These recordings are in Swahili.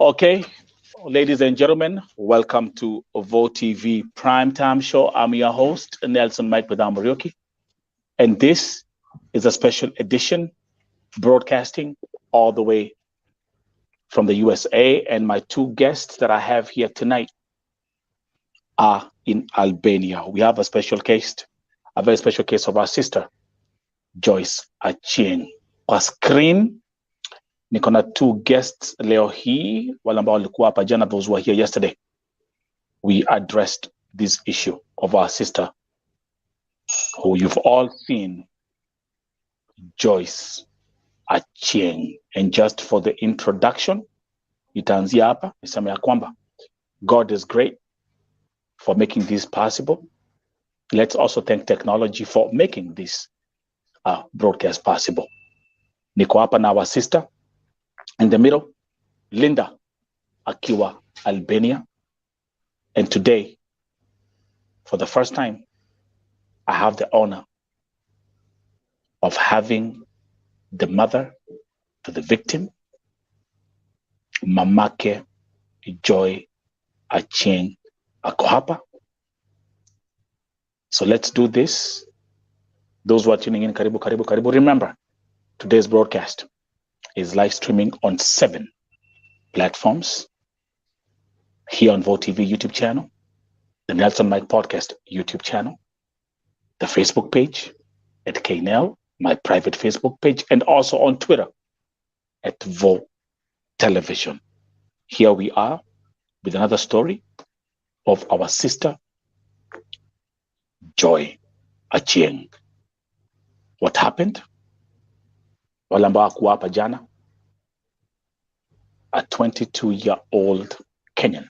Okay, ladies and gentlemen, welcome to Vo TV Primetime Show. I'm your host, Nelson Mike Padamorioki, and this is a special edition broadcasting all the way from the USA. And my two guests that I have here tonight are in Albania. We have a very special case of our sister, Joyce Achieng. Kwa screen niko na two guests leo hii, wale ambao walikuwa hapa jana, those who were here yesterday. We addressed this issue of our sister, who you've all seen, Joyce Achieng. And just for the introduction, itaanzia hapa nisema ya kwamba God is great for making this possible. Let's also thank technology for making this broadcast possible. Niko hapa na our sister in the middle, Linda akiwa Albania. And today, for the first time, I have the honor of having the mother to the victim, Mamake Joy Achieng, ako hapa. So let's do this. Those who are tuning in, karibu, karibu, karibu. Remember, today's broadcast is live streaming on 7 platforms. Here on Vo TV YouTube channel, the Nelson Mike Podcast YouTube channel, the Facebook page at KNL, my private Facebook page, and also on Twitter at Vo Television. Here we are with another story of our sister, Joy Achieng. What happened? Wale ambao hawakuwa hapa jana, a 22-year-old Kenyan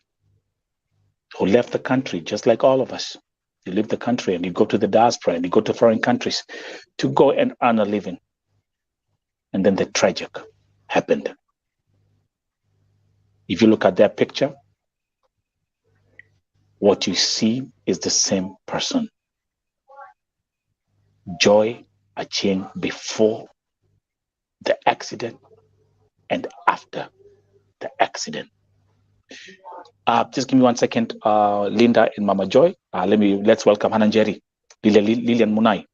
who left the country just like all of us. You leave the country and you go to the diaspora and you go to foreign countries to go and earn a living. And then the tragic happened. If you look at their picture, what you see is the same person. Joy Achieng before the accident and after the accident. Just give me 1 second, Linda and Mama Joy. Let's welcome Hananjeri, Lilian Munai,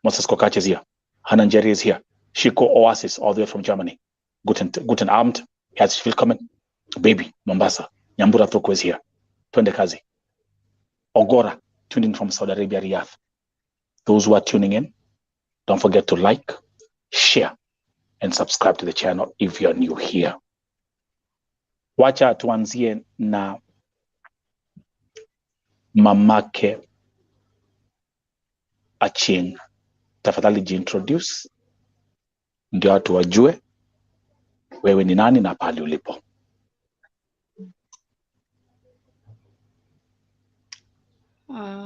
Moses Kokach is here. Hananjeri is here. Shiko Oasis, all the way from Germany. Guten Abend, herzlich willkommen. Baby, Mombasa, Nyambura Toko is here. Twende kazi. Ogora, tuned in from Saudi Arabia, Riyadh. Those who are tuning in, don't forget to like, share, and subscribe to the channel if you're new here. Wacha tuanzie na Mamake Achieng. Tafadhali jiintroduce ndio watu wajue wewe ni nani na pale ulipo.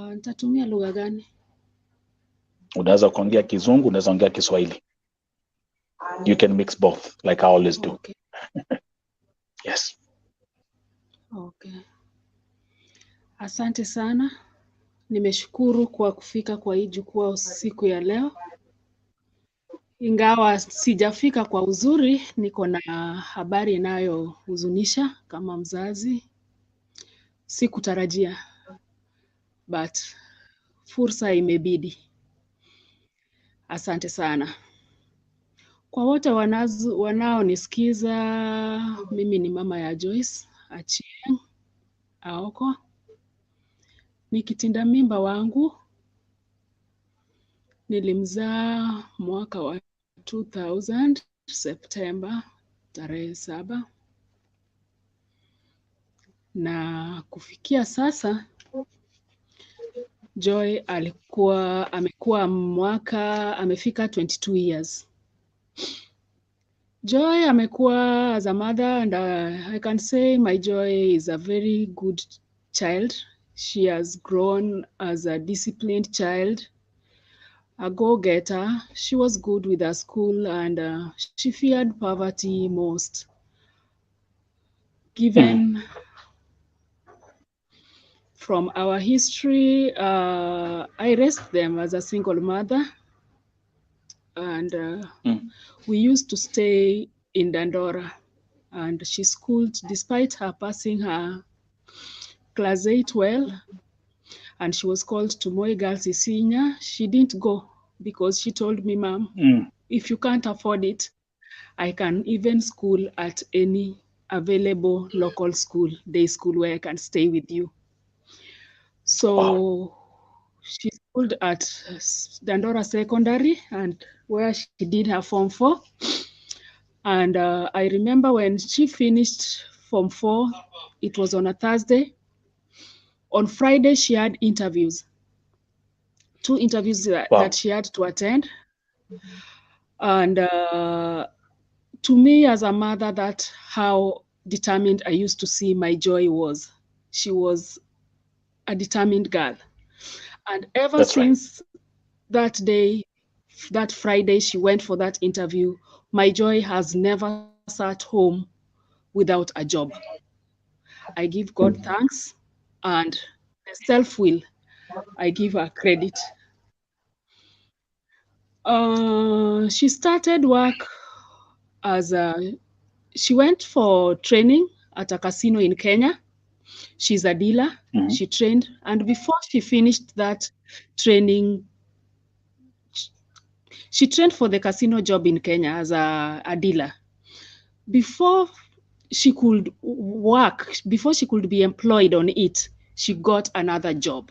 Nitatumia lugha gani? Unaweza kuongea Kizungu, unaweza ongea Kiswahili. You can mix both like I always do. Okay. Yes. Okay. Asante sana. Nimeshukuru kwa kufika kwa hii jukwaa siku ya leo. Ingawa sijafika kwa uzuri, niko na habari inayohuzunisha kama mzazi. Sikutarajia, but fursa imebidi. Asante sana. Kwa wote wanaonisikiza, mimi ni mama ya Joyce Achieng Aoko. Ni kitinda mimba wangu. Nilimzaa mwaka wa 2000 September tarehe 7. Na kufikia sasa Joy amefika 22 years. Joy amekuwa as a mother, and I can say my Joy is a very good child. She has grown as a disciplined child, a go-getter. She was good with her school, and she feared poverty most. Given from our history, I raised them as a single mother, and we used to stay in Dandora. and she schooled despite her passing her class 8 well, and she was called to Moi Girls Isinya. She didn't go because she told me, Mom, if you can't afford it, I can even school at any available local school, day school, where I can stay with you. So she schooled at Dandora Secondary, and where she did her Form 4. And I remember when she finished Form 4, it was on a Thursday. On Friday, she had interviews, 2 interviews that she had to attend. And to me as a mother, that's how determined I used to see my Joy was. She was a determined girl. And ever since that day, that Friday she went for that interview, my Joy has never sat home without a job. I give God thanks, and the self-will, I give her credit. She started work as she went for training at a casino in Kenya. She's a dealer. She trained, and before she finished that training, she trained for the casino job in Kenya as a dealer. Before she could work, before she could be employed on it, she got another job,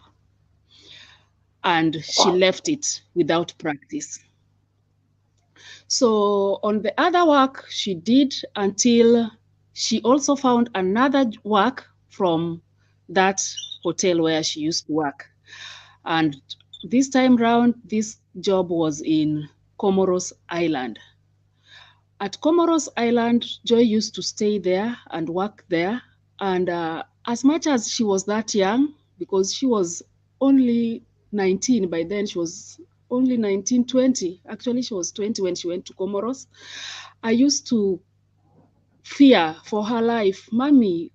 and she left it without practice. So on the other work she did until she also found another work from that hotel where she used to work. And this time round, this job was in Comoros Island. At Comoros Island, Joy used to stay there and work there. And as much as she was that young, because she was only 19 by then, she was only 19, 20. Actually, she was 20 when she went to Comoros. I used to fear for her life. Mommy,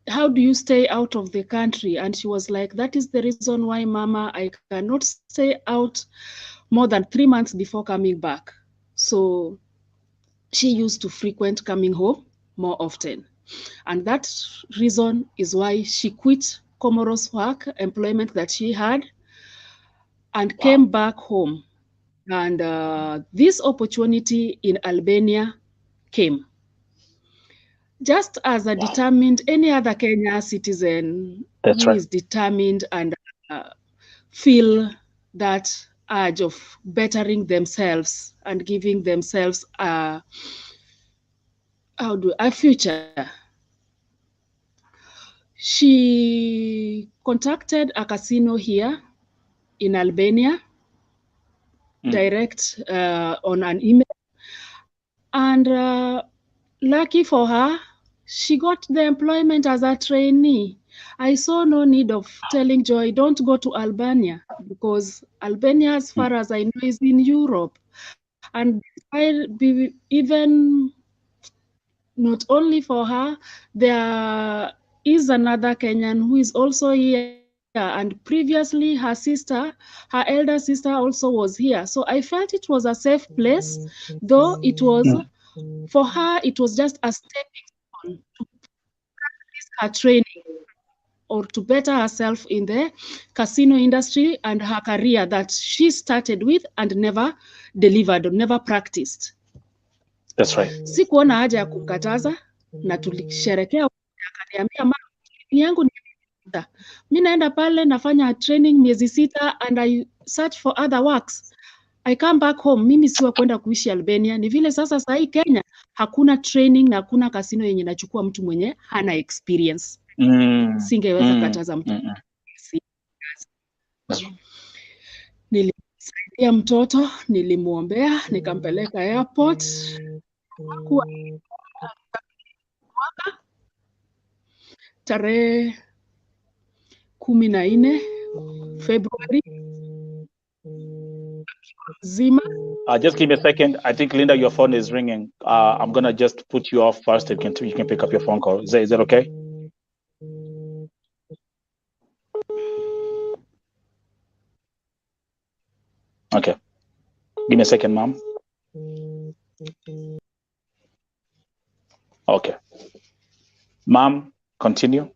how do you stay out of the country? And she was like, that is the reason why, Mama, I cannot stay out more than 3 months before coming back. So she used to frequent coming home more often. And that reason is why she quit Comoros work, employment that she had, and came back home. And this opportunity in Albania came. Just as a determined, any other Kenya citizen who is determined and feel that urge of bettering themselves and giving themselves a future. She contacted a casino here in Albania, direct on an email, and lucky for her, she got the employment as a trainee. I saw no need of telling Joy, don't go to Albania, because Albania, as far as I know, is in Europe. And even not only for her, there is another Kenyan who is also here, and previously her elder sister also was here. So I felt it was a safe place, though it was, for her, it was just a stepping stone to practice her training or to better herself in the casino industry and her career that she started with and never delivered or never practiced. That's right. Sikuona haja ya kumkataza, na tulisherekea, akaniambia mama, yangu ni mimi naenda pale nafanya training miezi 6 and I search for other works. I come back home. Mimi siwa kwenda kuishi Albania. Ni vile sasa sahi Kenya hakuna training na hakuna kasino yenye nachukua mtu mwenye hana experience. Singeweza kataza mtu. Nilimsaidia mtoto, nilimuombea, nikampeleka airport. Tarehe 14 February zima. Just give me a second. I think, Linda, your phone is ringing. I'm going to just put you off first. You can pick up your phone call. Is that okay? Okay. Give me a second, Mom. Okay. Mom, continue.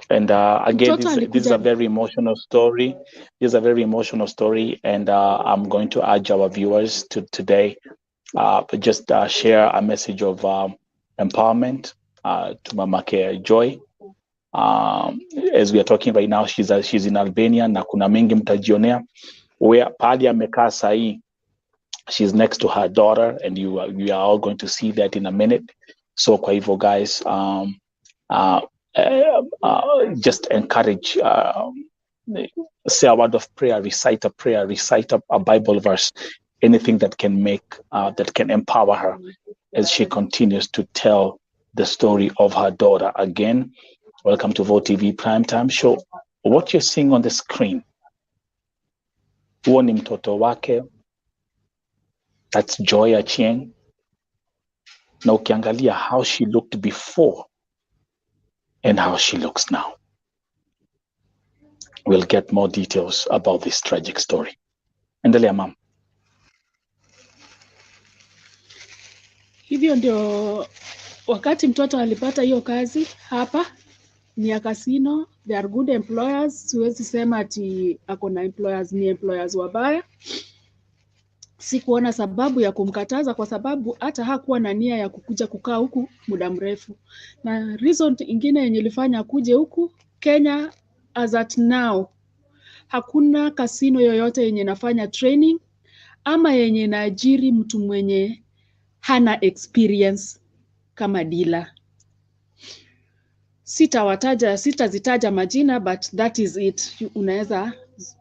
And again, this is a very emotional story. This is a very emotional story, and I'm going to urge our viewers to today just share a message of empowerment to Mamake Joy. As we are talking right now, she's in Albania, na kuna mengi mtajionea where pahali amekaa sahi. She's next to her daughter, and you are all going to see that in a minute. So kwa hivyo guys, just encourage, say a word of prayer, recite a Bible verse, anything that can make, that can empower her as she continues to tell the story of her daughter. Again, welcome to Vote TV Primetime Show. What you're seeing on the screen, huo ni mtoto wake. That's Joy Achieng. Na ukiangalia how she looked before and how she looks now. We'll get more details about this tragic story. Endelea, ma'am. Hivyo ndio wakati mtoto alipata hiyo kazi hapa ni ya casino. They are good employers. Siwezi sema ati akona employers ni employers wabaya. Sikuona sababu ya kumkataza kwa sababu hata hakuwa na nia ya kukuja kukaa huku muda mrefu. Na reason ingine yenye ilifanya kuje huku Kenya as at now, hakuna kasino yoyote yenye nafanya training ama yenye naajiri mtu mwenye hana experience kama dealer. Sitazitaja majina, but that is it.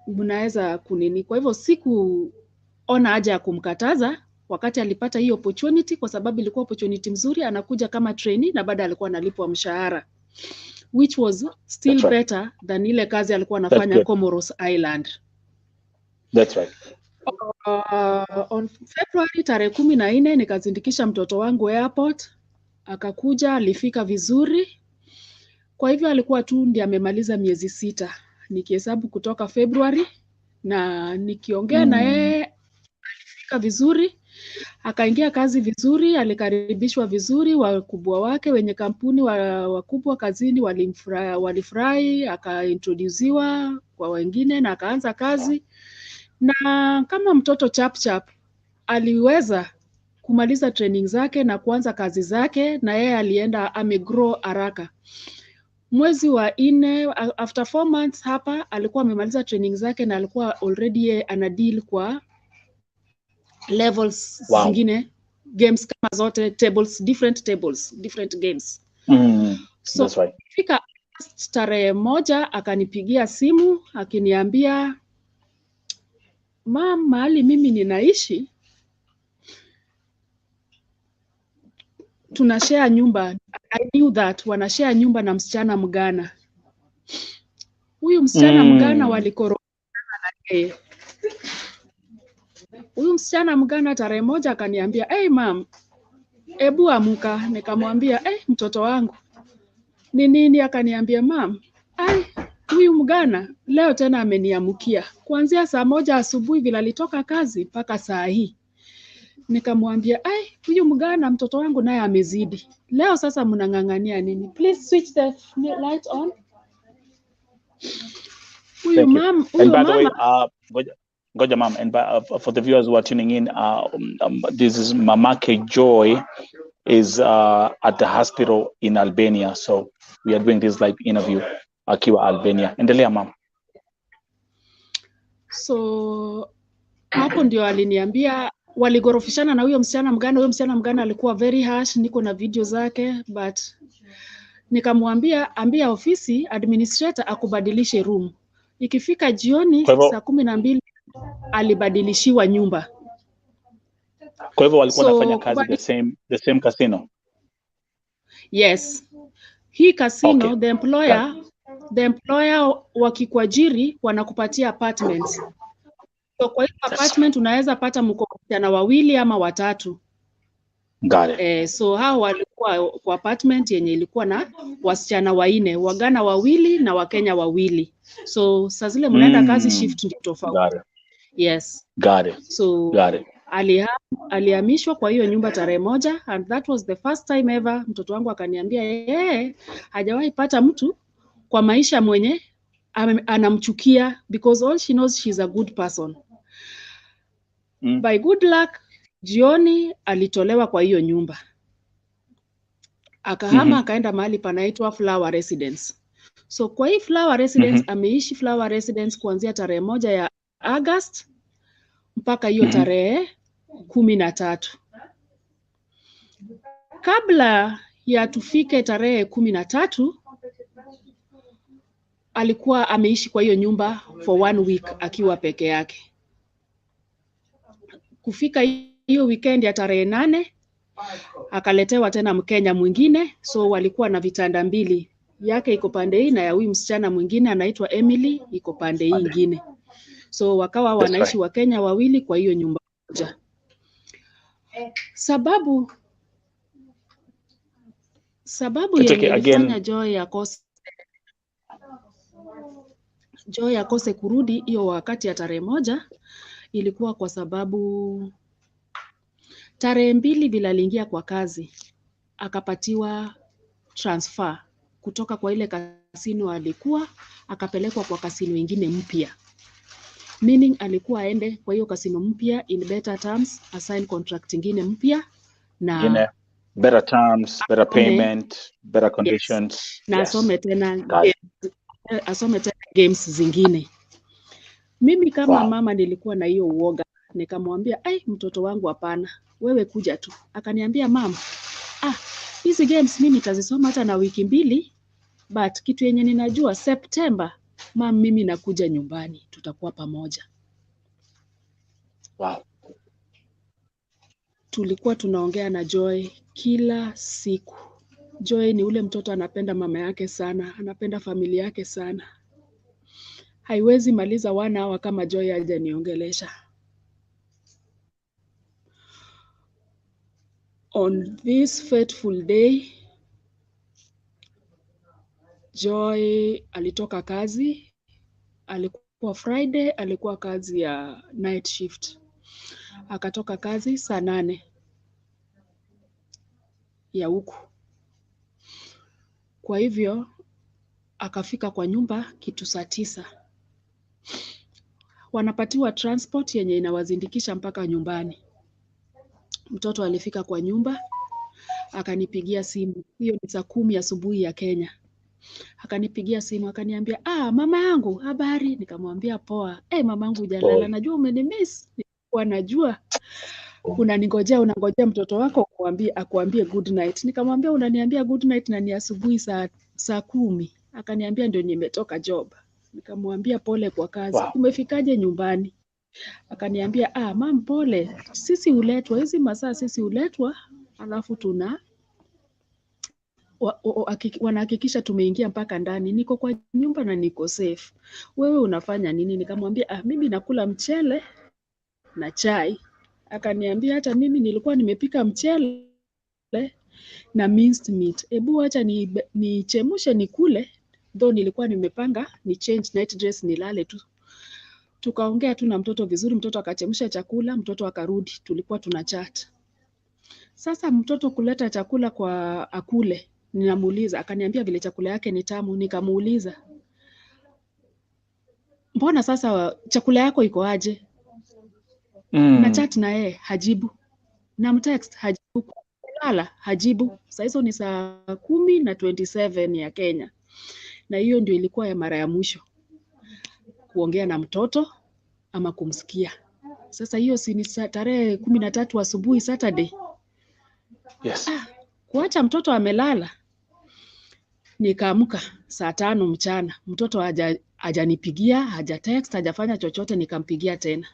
Unaweza kunini. Kwa hivyo sikuona haja ya kumkataza wakati alipata hii opportunity, kwa sababu ilikuwa opportunity mzuri. Anakuja kama trainee na baada alikuwa analipwa mshahara, which was still better than ile kazi alikuwa anafanya Comoros Island. That's right. On February tarehe 14 nikazindikisha mtoto wangu airport, akakuja, alifika vizuri. Kwa hivyo alikuwa tu ndiye amemaliza miezi 6 nikihesabu kutoka February, na nikiongea na yeye alifika vizuri, akaingia kazi vizuri, alikaribishwa vizuri. Wakubwa wake wenye kampuni wakubwa kazini walifurahi, akaintroduciwa kwa wengine na akaanza kazi. Na kama mtoto chap aliweza kumaliza training zake na kuanza kazi zake, na yeye alienda amegrow haraka. Mwezi wa 4 after 4 months hapa alikuwa amemaliza training zake na alikuwa already ana deal kwa levels zingine, games kama zote, different games. So that's right. fika tarehe 1 akanipigia simu akiniambia, "Mama, mahali mimi ninaishi tunashare nyumba." I knew that wanashare nyumba na msichana Mgana. Huyu msichana Mgana walikorofana na yeye. Huyu msichana Mgana tarehe 1 akaniambia, "Hey mom, ebu amka." Nikamwambia, mtoto wangu ni nini?" Akaniambia, "Mom, huyu Mgana leo tena ameniamukia. Kuanzia saa 1 asubuhi vile alitoka kazi mpaka saa hii." Nikamwambia, huyu Mgana mtoto wangu naye amezidi. Leo sasa mnang'ang'ania nini? Please switch the light on. Huyu mama, and by the way, Goja mom, and for the viewers who are tuning in, this is Mamake Joy is at the hospital in Albania, so we are doing this live interview akiwa Albania. Endelea mom. So hapo ndio aliniambia waligorofishana na huyo msichana Mgana. Huyo msichana Mgana alikuwa very harsh, niko na video zake, but nikamwambia ambia ofisi administrator akubadilishe room. Ikifika jioni saa 12 alibadilishiwa nyumba. Kwa hivyo walikuwa wanafanya kazi the same casino. Yes. Hii casino, okay. The employer wakikuajiri wanakupatia apartments. So kwa hiyo apartment unaweza pata mkokotana 2 ama 3. Got it. So hao walikuwa kwa apartment yenye ilikuwa na wasichana 4, Wagana 2 na Wakenya 2. So saa zile mnaenda kazi shift ndio tofauti. Got it. Yes. Got it. So got it. alihamishwa kwa hiyo nyumba tarehe 1, and that was the first time ever mtoto wangu akaniambia hajawahi pata mtu kwa maisha mwenye anamchukia, because all she knows she's a good person. By good luck, jioni alitolewa kwa hiyo nyumba, akahama akaenda mahali panaitwa Flower Residence. So kwa hii Flower Residence ameishi Flower Residence kuanzia tarehe 1 ya August mpaka hiyo tarehe 13. Kabla ya tufike tarehe 13, alikuwa ameishi kwa hiyo nyumba for 1 week akiwa peke yake. Kufika hiyo weekend ya tarehe 8, akaletewa tena Mkenya mwingine, so walikuwa na vitanda 2, yake iko pande hii na ya huyu msichana mwingine anaitwa Emily iko pande hii nyingine. So wakawa wanaishi Wakenya 2 kwa hiyo nyumba moja. Sababu yenye ilifanya Joy akose kurudi hiyo wakati ya tarehe 1 ilikuwa kwa sababu tarehe 2 bila aliingia kwa kazi akapatiwa transfer kutoka kwa ile kasino alikuwa akapelekwa kwa kasino ingine mpya, meaning alikuwa aende kwa hiyo kasino mpya in better terms, assign contract ingine mpya na better terms, better payment, better conditions. Na asome tena games zingine. Mimi kama mama nilikuwa na hiyo uoga, nikamwambia mtoto wangu hapana, wewe kuja tu. Akaniambia mama, hizi games mimi nitazisoma hata na wiki 2, but kitu yenye ninajua September mama, mimi nakuja nyumbani, tutakuwa pamoja. Tulikuwa tunaongea na Joy kila siku. Joy ni ule mtoto anapenda mama yake sana, anapenda familia yake sana. Haiwezi maliza 1 hour kama Joy hajaniongelesha. On this fateful day, Joy alitoka kazi, alikuwa Friday, alikuwa kazi ya night shift. Akatoka kazi saa 8 ya huku. Kwa hivyo akafika kwa nyumba kitu saa 9. Wanapatiwa transport yenye inawazindikisha mpaka nyumbani. Mtoto alifika kwa nyumba, akanipigia simu. Hiyo ni saa 10 asubuhi ya Kenya. Akanipigia simu akaniambia, mama yangu, habari? Nikamwambia poa. Mama yangu hujalala, najua umenimiss. Nilikuwa najua unangojea mtoto wako akuambie good night. Nikamwambia unaniambia good night na ni asubuhi saa 10. Akaniambia ndio nimetoka job. Nikamwambia pole kwa kazi. Umefikaje nyumbani? Akaniambia mam, pole. Sisi huletwa hizi masaa, sisi huletwa alafu wanahakikisha tumeingia mpaka ndani. Niko kwa nyumba na niko safe. Wewe unafanya nini? Nikamwambia mimi nakula mchele na chai. Akaniambia hata mimi nilikuwa nimepika mchele na minced meat. Ebu acha nichemushe nikule. Though nilikuwa nimepanga ni change night dress nilale tu. Tukaongea tu na mtoto vizuri, mtoto akachemsha chakula, mtoto akarudi, tulikuwa tuna chat. Sasa mtoto kuleta chakula kwa akule, ninamuuliza, akaniambia vile chakula yake ni tamu. Nikamuuliza, mbona sasa chakula yako iko aje? Na chat na yeye hajibu, na mtext hajibu, kulala hajibu. Sasa hizo ni saa 10:27 ya Kenya, na hiyo ndio ilikuwa ya mara ya mwisho kuongea na mtoto ama kumsikia. Sasa hiyo si ni tarehe 13 asubuhi Saturday. Yes. Kuacha mtoto amelala. Nikaamka saa 5 mchana. Mtoto hajanipigia, hajatext, hajafanya chochote. Nikampigia tena.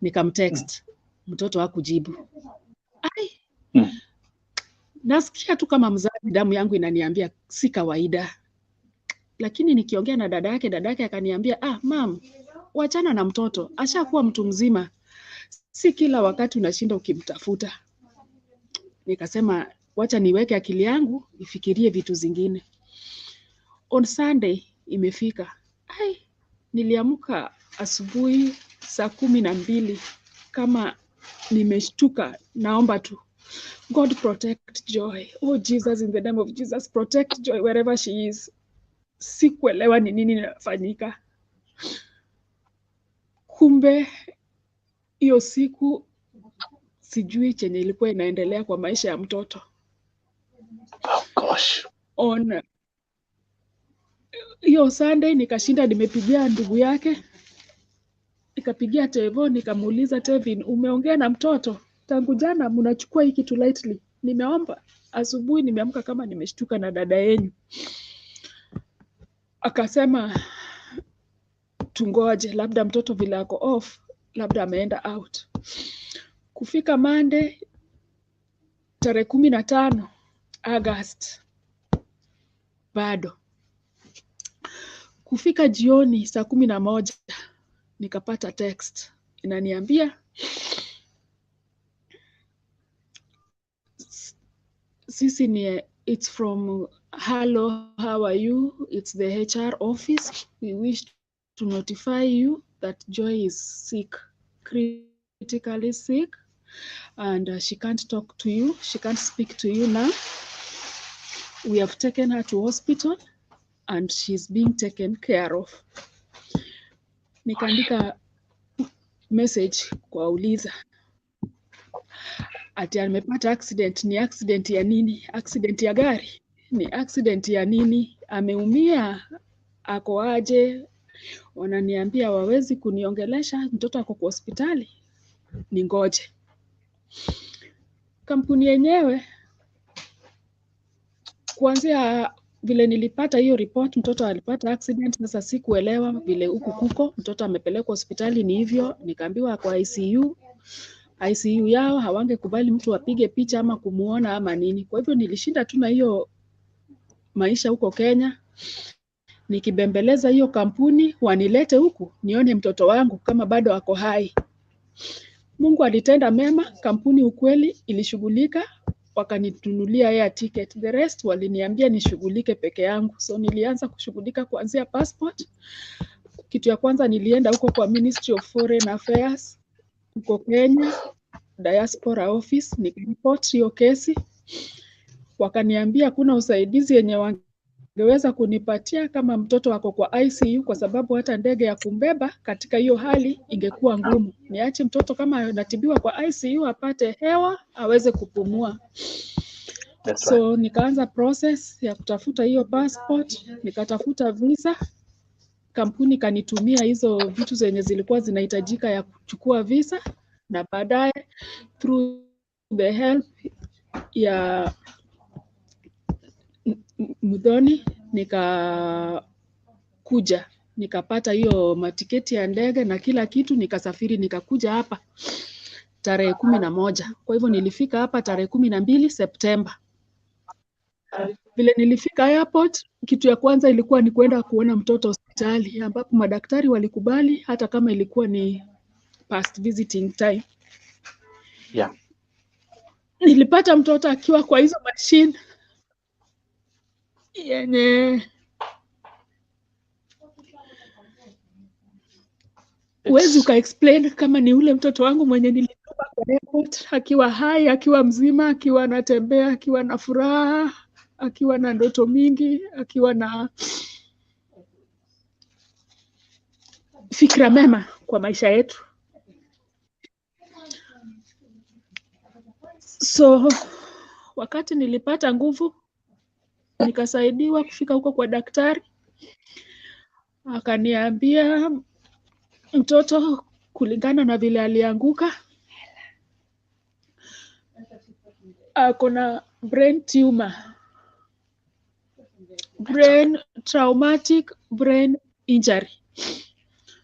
Nikamtext. Mtoto hakujibu. Nasikia tu kama mzazi damu yangu inaniambia si kawaida. Lakini nikiongea na dada yake akaniambia, mam, wachana na mtoto. Ashakuwa mtu mzima. Si kila wakati unashinda ukimtafuta. Nikasema wacha niweke akili yangu ifikirie vitu zingine. On Sunday imefika. Niliamka asubuhi saa 12 kama nimeshtuka. Naomba tu God protect Joy. Oh Jesus, in the name of Jesus, protect Joy wherever she is. Sikuelewa ni nini inafanyika. Kumbe hiyo siku sijui chenye ilikuwa inaendelea kwa maisha ya mtoto. Oh gosh. On hiyo Sunday nikashinda nimepigia ndugu yake. Nikapigia Tevo nikamuuliza, Tevin, umeongea na mtoto? Tangu jana mnachukua hii kitu lightly. Nimeomba asubuhi, nimeamka kama nimeshtuka na dada yenu. Akasema tungoje, labda mtoto vile ako off, labda ameenda out. Kufika Monday tarehe 15 August bado. Kufika jioni saa 11 nikapata text inaniambia sisi ni it's from hello, how are you, it's the HR office, we wish to notify you that Joy is sick, critically sick, and she can't talk to you, she can't speak to you now. We have taken her to hospital and she's being taken care of. Nikaandika message kwa uliza ati amepata accident. Ni accident ya nini? Accident ya gari? Ni accident ya nini? Ameumia? Ako aje? Wananiambia wawezi kuniongelesha, mtoto ako kwa hospitali, ningoje. Kampuni yenyewe kuanzia vile nilipata hiyo report mtoto alipata accident, sasa sikuelewa vile huku kuko mtoto amepelekwa hospitali ni hivyo. Nikaambiwa kwa ICU yao hawangekubali mtu apige picha ama kumuona ama nini. Kwa hivyo nilishinda tu na hiyo maisha huko Kenya, nikibembeleza hiyo kampuni wanilete huku nione mtoto wangu kama bado ako hai. Mungu alitenda mema, kampuni ukweli ilishughulika, wakanitunulia air ticket. The rest waliniambia nishughulike peke yangu. So nilianza kushughulika kuanzia passport. Kitu ya kwanza nilienda huko kwa Ministry of Foreign Affairs huko Kenya, Diaspora Office, nikaripoti hiyo kesi. Wakaniambia kuna usaidizi yenye wangeweza kunipatia kama mtoto wako kwa ICU, kwa sababu hata ndege ya kumbeba katika hiyo hali ingekuwa ngumu. Niache mtoto kama anatibiwa kwa ICU apate hewa aweze kupumua. So nikaanza process ya kutafuta hiyo passport, nikatafuta visa. Kampuni kanitumia hizo vitu zenye zilikuwa zinahitajika ya kuchukua visa, na baadaye through the help ya Mudhoni nikakuja nikapata hiyo matiketi ya ndege na kila kitu, nikasafiri nikakuja hapa tarehe 11. Kwa hivyo nilifika hapa tarehe 12 Septemba. Vile nilifika airport, kitu ya kwanza ilikuwa ni kwenda kuona mtoto hospitali, ambapo madaktari walikubali hata kama ilikuwa ni past visiting time. Yeah. Nilipata mtoto akiwa kwa hizo machine yenye uwezi uka explain kama ni ule mtoto wangu mwenye nilitoka kwa airport, akiwa hai, akiwa mzima, akiwa anatembea, akiwa na furaha, akiwa na ndoto mingi, akiwa na fikra mema kwa maisha yetu. So wakati nilipata nguvu, nikasaidiwa kufika huko kwa daktari. Akaniambia mtoto kulingana na vile alianguka ako na brain tumor, brain traumatic brain injury.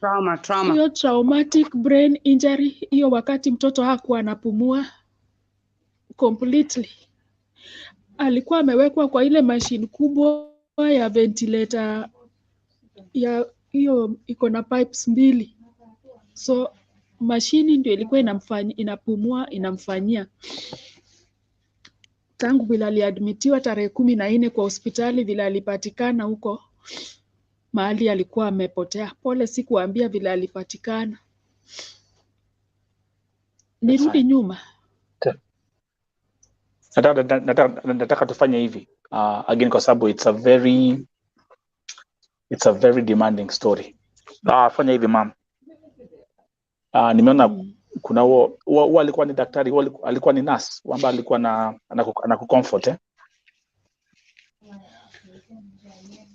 Trauma. Hiyo traumatic brain injury, hiyo wakati mtoto hakuwa anapumua completely. Alikuwa amewekwa kwa ile machine kubwa ya ventilator ya hiyo iko na pipes 2. So mashini ndio ilikuwa inamfanyia. Tangu vile aliadmitiwa tarehe 14 kwa hospitali, vile alipatikana huko mahali alikuwa amepotea. Pole sikuambia vile alipatikana. nirudi nyuma. Nataka tufanye hivi again kwa sababu it's a very demanding story. Fanya hivi ma'am. Nimeona kuna wao alikuwa ni daktari, alikuwa ni nurse, kwamba alikuwa anakucomfort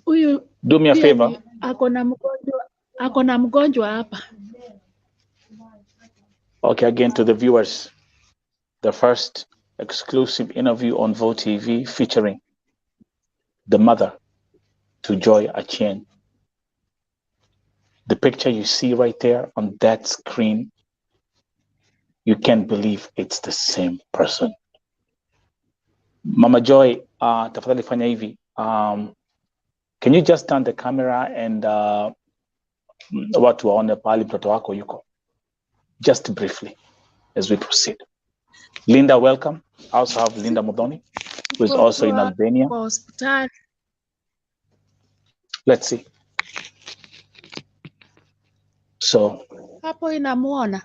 Huyu do me a favor. Ako na mgonjwa hapa. Okay, again to the viewers, the first exclusive interview on Vo TV featuring the mother to Joy Achieng. The picture you see right there on that screen, you can't believe it's the same person. Mama Joy, tafadhali fanya hivi. Can you just turn the camera and watu waone pahali mtoto wako yuko? Just briefly as we proceed. Linda, welcome. I also have Linda Modoni, who is also in Albania. Let's see. So hapo inamuona.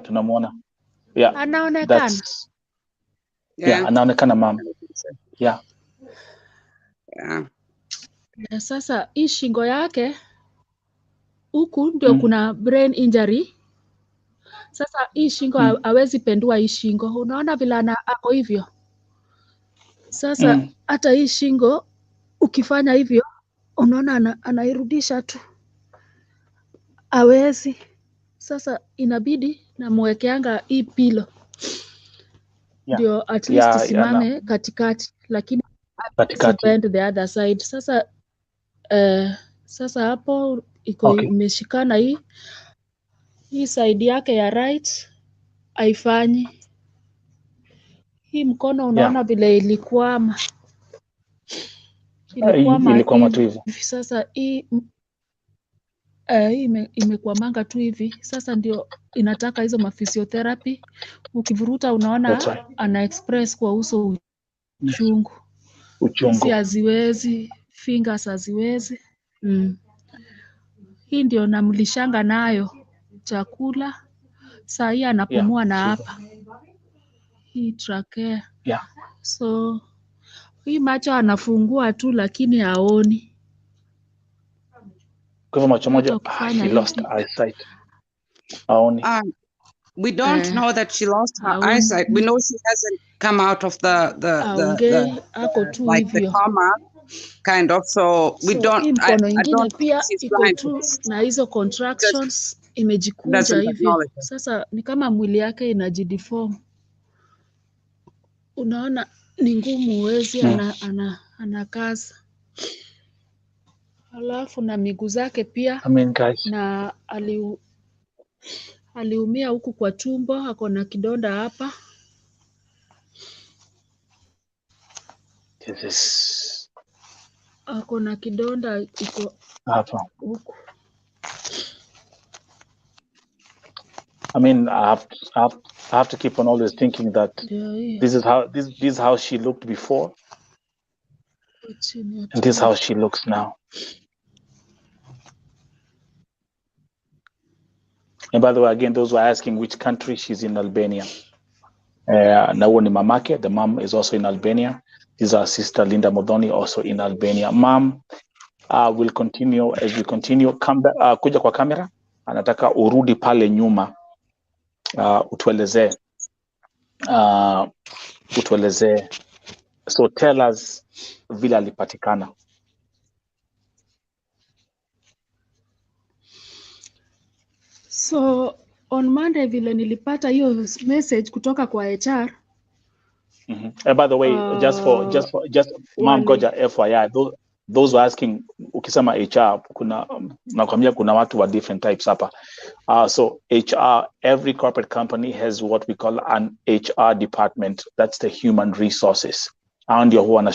Tunamuona. Yeah. Anaonekana. Anaonekana mama. Yeah. Sasa hii shingo yake huku ndio kuna brain injury. Sasa hii shingo hawezi pendua hii shingo. Unaona vile ako hivyo. Sasa hata hii shingo ukifanya hivyo unaona anairudisha tu. Hawezi. Sasa inabidi namwekeanga hii pilo. Ndio at least simame katikati, lakini bend the other side. Sasa hapo iko imeshikana hii side yake ya right haifanyi. Hii mkono unaona vile ilikwama tu hivi. Sasa hii imekwamanga tu hivi. Sasa ndio inataka hizo maphysiotherapy. Ukivuruta unaona ana express kwa uso uchungu. Hizi haziwezi, fingers haziwezi. Hii ndio namlishanga nayo chakula. Saa hii anapumua na hapa. Hii trachea. So hii macho anafungua tu lakini haoni. Kwa hivyo macho moja he lost eyesight. Haoni. We don't know that she lost her eyesight. We know she hasn't come out of the like the coma kind of. So we don't. I don't pia iko tu na hizo contractions imejikunja hivyo. Sasa ni kama mwili yake inajideform. Unaona ni ngumu, huwezi anakaza. Alafu na miguu zake pia na aliumia huku kwa tumbo, ako na kidonda hapa. Ako na kidonda iko hapa huku. I mean, I have to keep on always thinking that this is how she looked before, and this is how she looks now. And by the way, again, those who are asking which country, she's in Albania. Now ni mamake, the mom is also in Albania. This is our sister Linda Modoni, also in Albania. Mom, will continue as we continue. Come back, kuja kwa kamera. Anataka urudi pale nyuma. Utueleze. So tell us vile alipatikana. So on Monday vile nilipata hiyo message kutoka kwa HR. And by the way, just mom koja FYI, those who are asking, ukisema HR kuna nakwambia kuna watu wa different types hapa. So HR, every corporate company has what we call an HR department. That's the human resources. Hao ndio huwa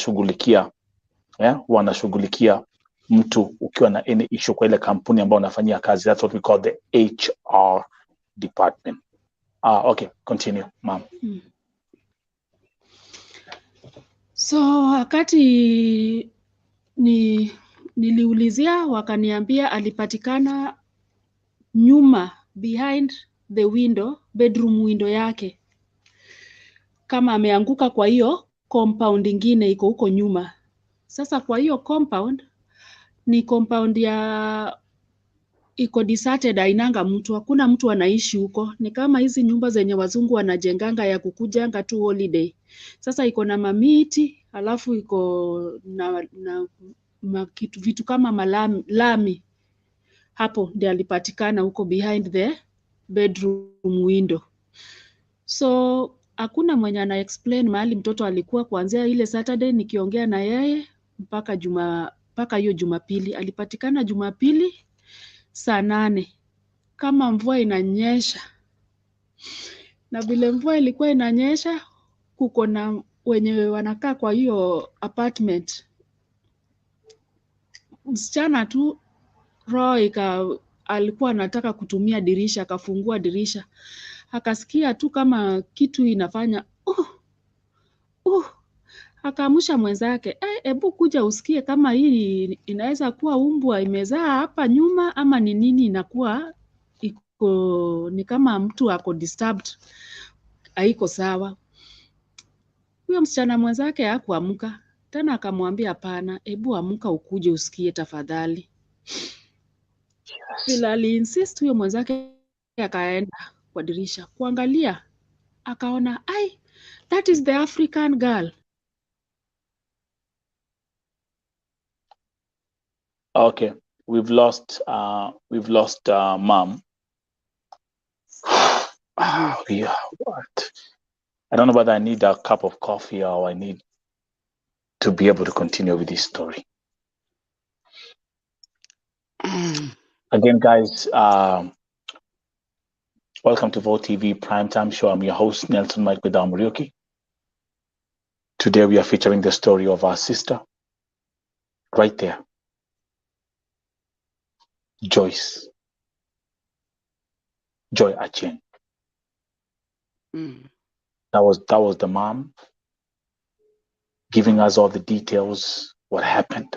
wanashughulikia mtu ukiwa na any issue kwa ile kampuni ambayo unafanyia kazi. That's what we call the HR department. Okay, continue, ma'am. So wakati niliulizia wakaniambia alipatikana nyuma behind the window, bedroom window yake, kama ameanguka kwa hiyo compound ingine iko huko nyuma. Sasa kwa hiyo compound ni compound ya iko deserted, ainanga mtu, hakuna mtu anaishi huko. Ni kama hizi nyumba zenye wazungu wanajenganga ya kukujanga tu holiday. Sasa iko na mamiti, alafu iko na vitu kama lami. Hapo ndio alipatikana huko behind the bedroom window. So hakuna mwenye ana explain mahali mtoto alikuwa kuanzia ile Saturday nikiongea na yeye mpaka hiyo Jumapili. Alipatikana Jumapili saa 8 kama mvua inanyesha. Na vile mvua ilikuwa inanyesha, kuko na wenye wanakaa kwa hiyo apartment. Msichana tu roho alikuwa anataka kutumia dirisha, akafungua dirisha. Akasikia tu kama kitu inafanya akaamsha mwenzake, hebu kuja usikie kama hii inaweza kuwa umbwa imezaa hapa nyuma ama ni nini inakuwa ni kama mtu ako disturbed, haiko sawa. Huyo msichana mwenzake hakuamka tena, akamwambia hapana, hebu amka ukuje usikie tafadhali. Vile aliinsist, huyo mwenzake akaenda kwa dirisha kuangalia, akaona that is the African girl. Okay, we've lost mom. Yeah, what? I don't know whether I need a cup of coffee or I need to be able to continue with this story. Again, guys, welcome to Vote TV Primetime Show. I'm your host, Nelson Mike Muriuki. Today we are featuring the story of our sister, right there, Joy Achieng. That was the mom giving us all the details, what happened.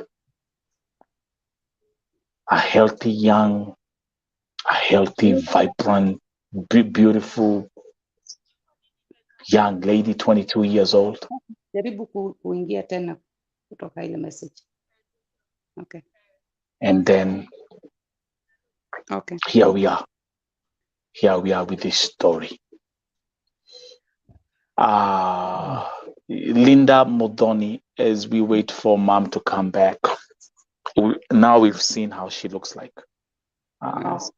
A healthy, vibrant, beautiful young lady, 22 years old. Jaribu kuingia tena kutoka ile message. Okay. And then okay. Here we are with this story. Linda Modoni, as we wait for mom to come back, now we've seen how she looks like. Yes.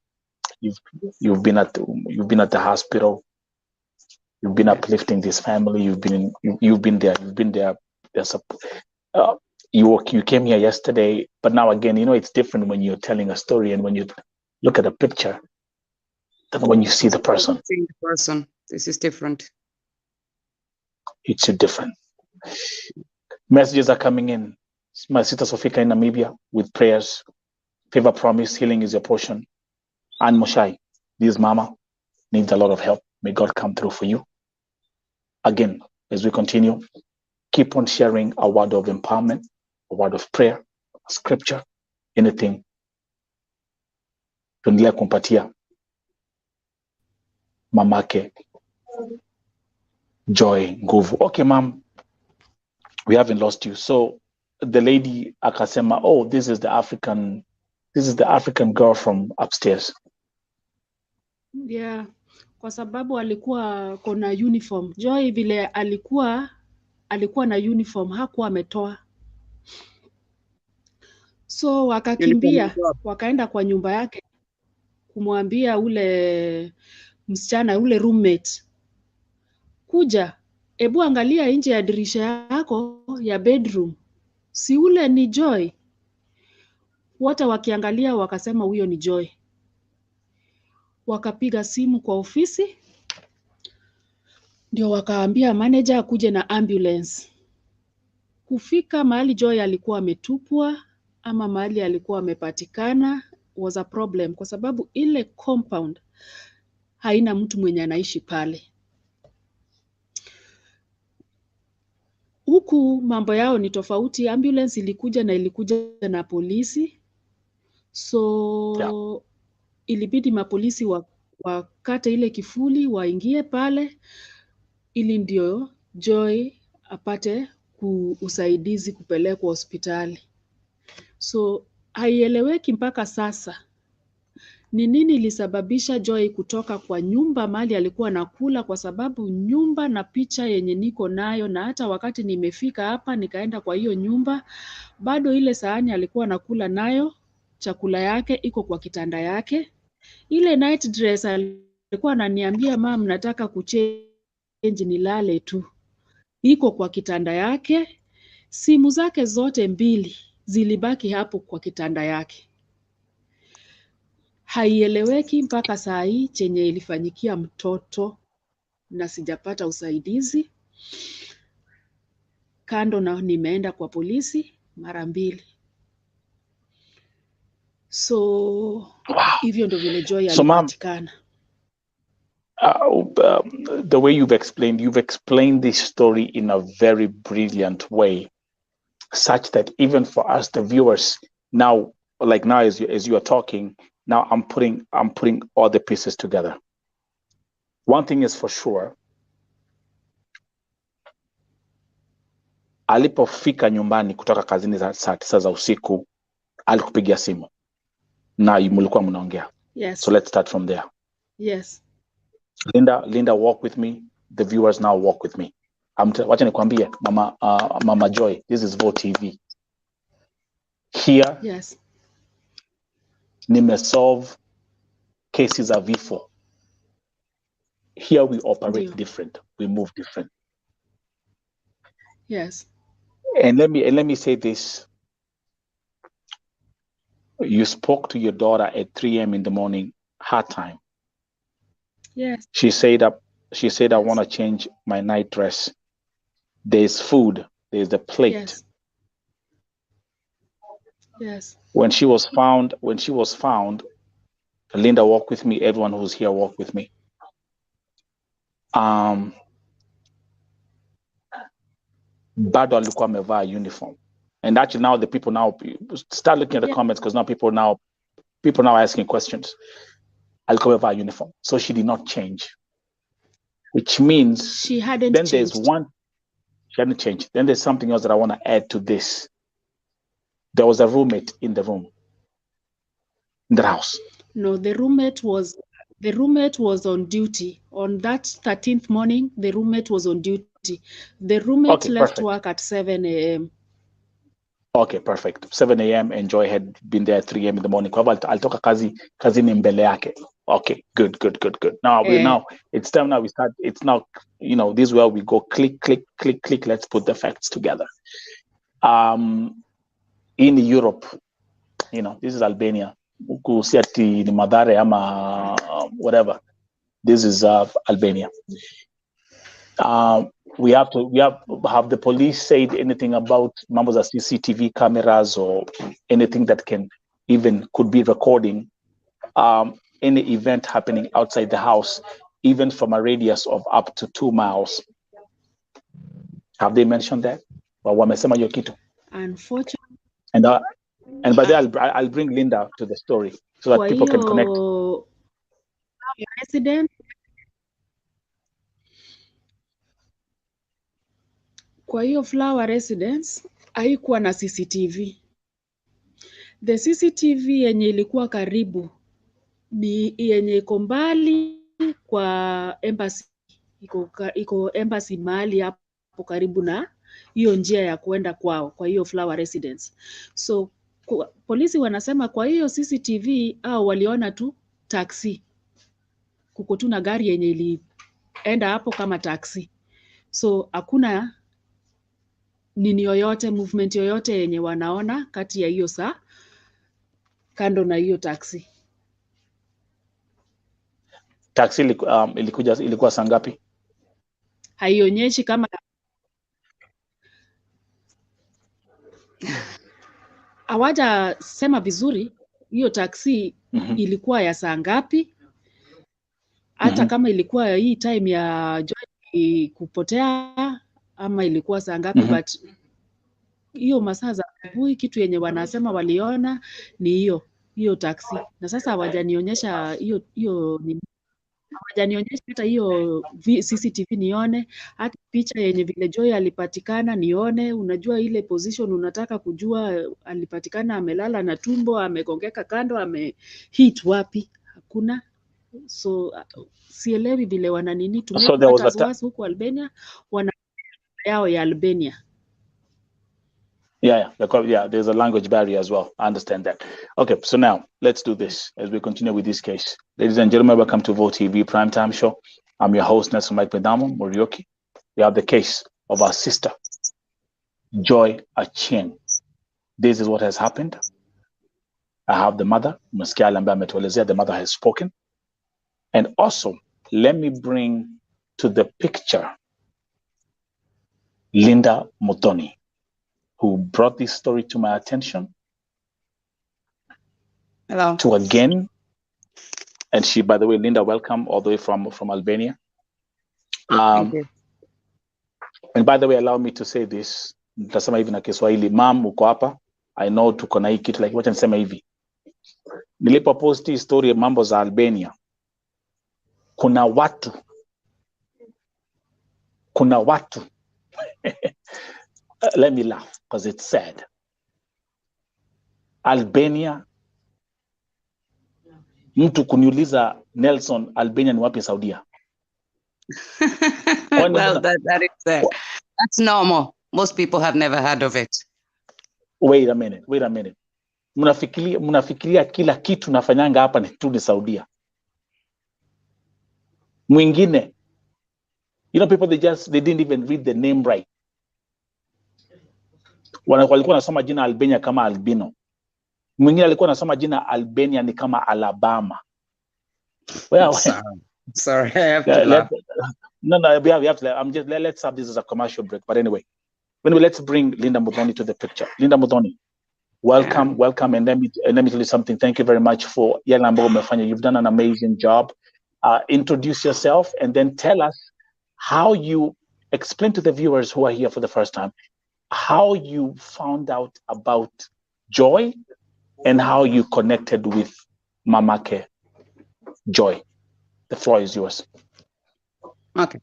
You've been at the hospital. You've been uplifting this family. You've been there. You came here yesterday, but now again, it's different when you're telling a story and when you look at a picture than when you see the person. This is different. It's different. Messages are coming in. My sister Sofika in Namibia with prayers. Favor, promise, healing is your portion. Anne Moshai, this mama needs a lot of help. May God come through for you. Again, as we continue, keep on sharing a word of empowerment, a word of prayer, a scripture, anything. Tuendelea kumpatia mamake Joy nguvu. Okay, mom, we haven't lost you. So the lady akasema, oh, this is the African girl from upstairs. Yeah, kwa sababu alikuwa kona uniform. Joy vile alikuwa na uniform, hakuwa ametoa. So wakakimbia, wakaenda kwa nyumba yake kumwambia ule msichana, ule roommate, kuja, hebu angalia nje ya dirisha yako ya bedroom. Si ule ni Joy? Wote wakiangalia wakasema huyo ni Joy. Wakapiga simu kwa ofisi, ndio wakaambia manager akuje na ambulance. Kufika mahali Joy alikuwa ametupwa ama mahali alikuwa amepatikana was a problem, kwa sababu ile compound haina mtu mwenye anaishi pale. Huku mambo yao ni tofauti. Ambulance ilikuja na polisi. So ilibidi mapolisi wakate ile kifuli, waingie pale, ili ndio Joy apate usaidizi kupelekwa hospitali. So haieleweki mpaka sasa ni nini ilisababisha Joy kutoka kwa nyumba mahali alikuwa nakula, kwa sababu nyumba na picha yenye niko nayo, na hata wakati nimefika hapa nikaenda kwa hiyo nyumba, bado ile sahani alikuwa nakula nayo chakula yake iko kwa kitanda yake. Ile night dress alikuwa ananiambia mama, nataka kuchange nilale tu, iko kwa kitanda yake. Simu zake zote mbili zilibaki hapo kwa kitanda yake. Haieleweki mpaka saa hii chenye ilifanyikia mtoto, na sijapata usaidizi. Kando na nimeenda kwa polisi mara 2. So hivyo ndo vile Joy alipatikana. The way you've explained this story in a very brilliant way, such that even for us, the viewers, now as you are talking, now I'm putting all the pieces together. One thing is for sure, alipofika nyumbani kutoka kazini saa 9 za usiku, alikupigia simu na mlikuwa mnaongea. Yes. So let's start from there. Yes. Linda, walk with me. The viewers now walk with me. Wacha nikwambie, Mama Joy, this is VO TV. Here, yes, nimesolve cases of vifo. Here we operate different. We move different. Yes. And let me say this. You spoke to your daughter at 3 a.m. in the morning, her time. Yes. She said, I want to change my night dress. There's food. There's the plate. Yes. Yes. When she was found, Linda, walk with me. Everyone who's here, walk with me. Bado alikuwa amevaa uniform. And actually now the people now start looking at the comments, because now people now asking questions. Alikuwa amevaa uniform. So she did not change. Which means she hadn't then changed. She hadn't changed. Then there's something else that I want to add to this. There was a roommate in the room, in the house. No, the roommate was on duty. On that 13th morning, the roommate was on duty. The roommate left work at 7 a.m. Okay, perfect. 7 a.m. and Joy had been there at 3 a.m. in the morning. Kwa hivyo alitoka kazi ni mbele yake. Okay, good. Now it's time now we start. It's now, this is where we go click. Let's put the facts together. In Europe, this is Albania. Kusiati ni Madare ama whatever. This is Albania. We have the police said anything about members of CCTV cameras or anything that could be recording any event happening outside the house, even from a radius of up to 2 miles. Have they mentioned that? Wamesema hiyo kitu? Unfortunately. And by then I'll bring Linda to the story so that people can connect. Resident. Kwa hiyo Flower Residence haikuwa na CCTV. The CCTV yenye ilikuwa karibu ni yenye iko mbali kwa embassy. Iko embassy mahali hapo karibu na hiyo njia ya kuenda kwao, kwa hiyo Flower Residence. So polisi wanasema kwa hiyo CCTV waliona tu taxi. Kuko tu na gari yenye ilienda hapo kama taxi. So hakuna movement yoyote yenye wanaona kati ya hiyo saa kando na hiyo taxi. Taxi ilikuwa saa ngapi? Haionyeshi kama hawaja sema vizuri hiyo taxi ilikuwa ya saa ngapi. Hata kama ilikuwa hii time ya Joy kupotea ama ilikuwa saa ngapi, but hiyo masaa za asubuhi kitu yenye wanasema waliona ni hiyo taxi. Na sasa hawajanionyesha hiyo ni hawajanionyesha hata hiyo CCTV nione, hata picha yenye vile Joy alipatikana nione. Unajua ile position unataka kujua alipatikana amelala na tumbo, amegongeka kando, amehit wapi? Hakuna. So sielewi vile wana nini to make matters worse huko Albania, wana yao ya Albania. Yeah, there's a language barrier as well. I understand that. Okay, so now let's do this as we continue with this case. Ladies and gentlemen, welcome to Vote TV Primetime Show. I'm your host, Nelson Mike Medamo Morioki. We have the case of our sister, Joy Achieng. This is what has happened. I have the mother, the mother has spoken. And also, let me bring to the picture Linda Mutoni, who brought this story to my attention. Hello. To again, and she, by the way, Linda, welcome all the way from Albania. Thank you. And by the way, allow me to say this. Nitasema hivi na Kiswahili. Mom, uko hapa. I know tuko na hii kitu, like wacha nisema hivi. Nilipopost hii story ya mambo za Albania, kuna watu let me laugh because it's sad. Albania, mtu kuniuliza Nelson, Albania ni wapi Saudia? Well, that's normal. Most people have never heard of it. Wait a minute. Mnafikiria kila kitu nafanyanga hapa ni tu ni Saudia. Mwingine, people they didn't even read the name right. Walikuwa wanasoma jina Albania kama albino. Mwingine alikuwa anasoma jina Albania ni kama Alabama. Well, sorry, I have to laugh. No, we have to. Let's have this as a commercial break. But anyway, let's bring Linda Mutoni to the picture. Linda Mutoni, welcome, and let me tell you something. Thank you very much for Yalambo Mefanya. You've done an amazing job. Introduce yourself and then tell us how you explain to the viewers who are here for the first time how you found out about Joy and how you connected with Mamake Joy. The floor is yours. Okay.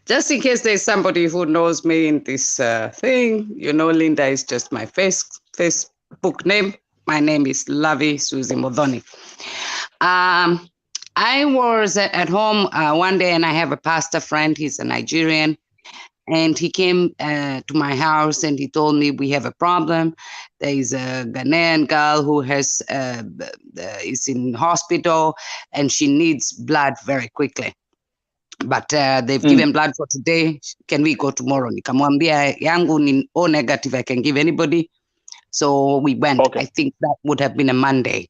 Just in case there's somebody who knows me in this thing, Linda is just my Facebook name. My name is Lavi Susie Modoni. I was at home one day and I have a pastor friend. He's a Nigerian. And he came to my house and he told me we have a problem. There is a Ghanaian girl who is in hospital and she needs blood very quickly. But they've given blood for today. Can we go tomorrow? Nikamwambia yangu ni O negative, I can give anybody. So we went. Okay. I think that would have been a Monday.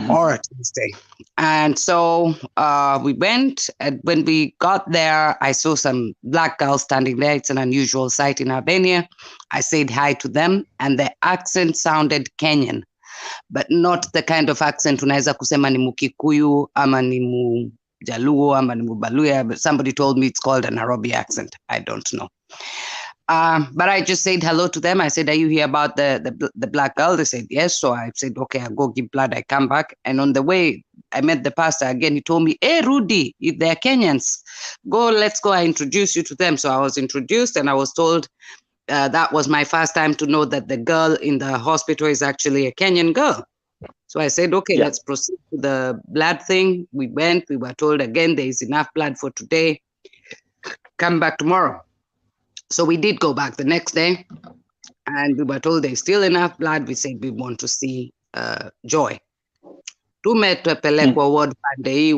Or a Tuesday. And so we went, and when we got there, I saw some black girls standing there. It's an unusual sight in Albania. I said hi to them, and their accent sounded Kenyan, but not the kind of accent unaweza kusema ni Mukikuyu, ama ni Mujaluo, ama ni Mubaluya, but somebody told me it's called a Nairobi accent. I don't know. But I just said hello to them. I said, are you here about the black girl? They said, yes. So I said, okay, I'll go give blood. I come back. And on the way, I met the pastor again. He told me, hey, Rudy, they're Kenyans. Let's go. I introduce you to them. So I was introduced and I was told that was my first time to know that the girl in the hospital is actually a Kenyan girl. So I said, okay, let's proceed to the blood thing. We went. We were told again, there is enough blood for today. Come back tomorrow. So we did go back the next day and we were told there's still enough blood. We said we want to see Joy. Tumepelekwa ward pande hii,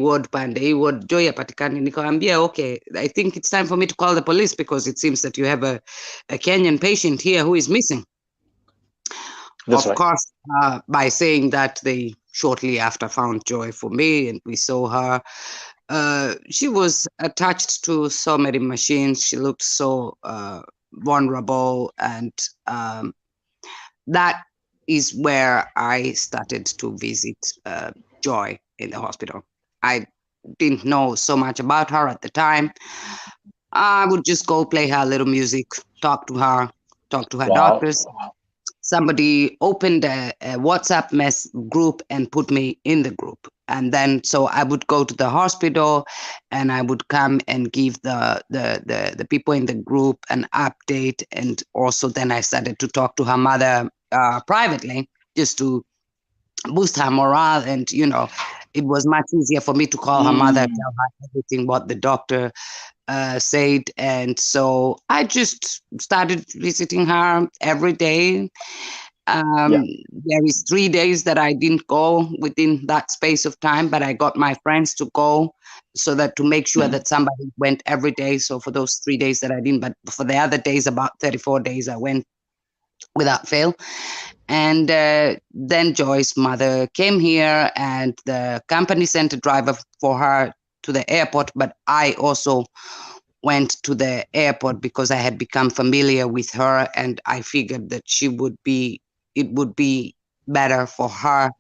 ward Joy apatikani. Nikaambia, okay, I think it's time for me to call the police because it seems that you have a Kenyan patient here who is missing. That's of course, by saying that, they shortly after found Joy for me and we saw her. She was attached to so many machines. She looked so vulnerable, and that is where I started to visit Joy in the hospital. I didn't know so much about her at the time. I would just go play her little music, talk to her doctors. Somebody opened a WhatsApp group and put me in the group. and then so I would go to the hospital, and I would come and give the people in the group an update, and also then I started to talk to her mother privately, just to boost her morale. And it was much easier for me to call her mother, tell her everything what the doctor said. And so I just started visiting her every day. There is 3 days that I didn't go within that space of time, but I got my friends to go, so that to make sure that somebody went every day. So for those 3 days that I didn't, but for the other days, about 34 days, I went without fail. And then Joy's mother came here, and the company sent a driver for her to the airport, but I also went to the airport because I had become familiar with her, and I figured that it would be better for her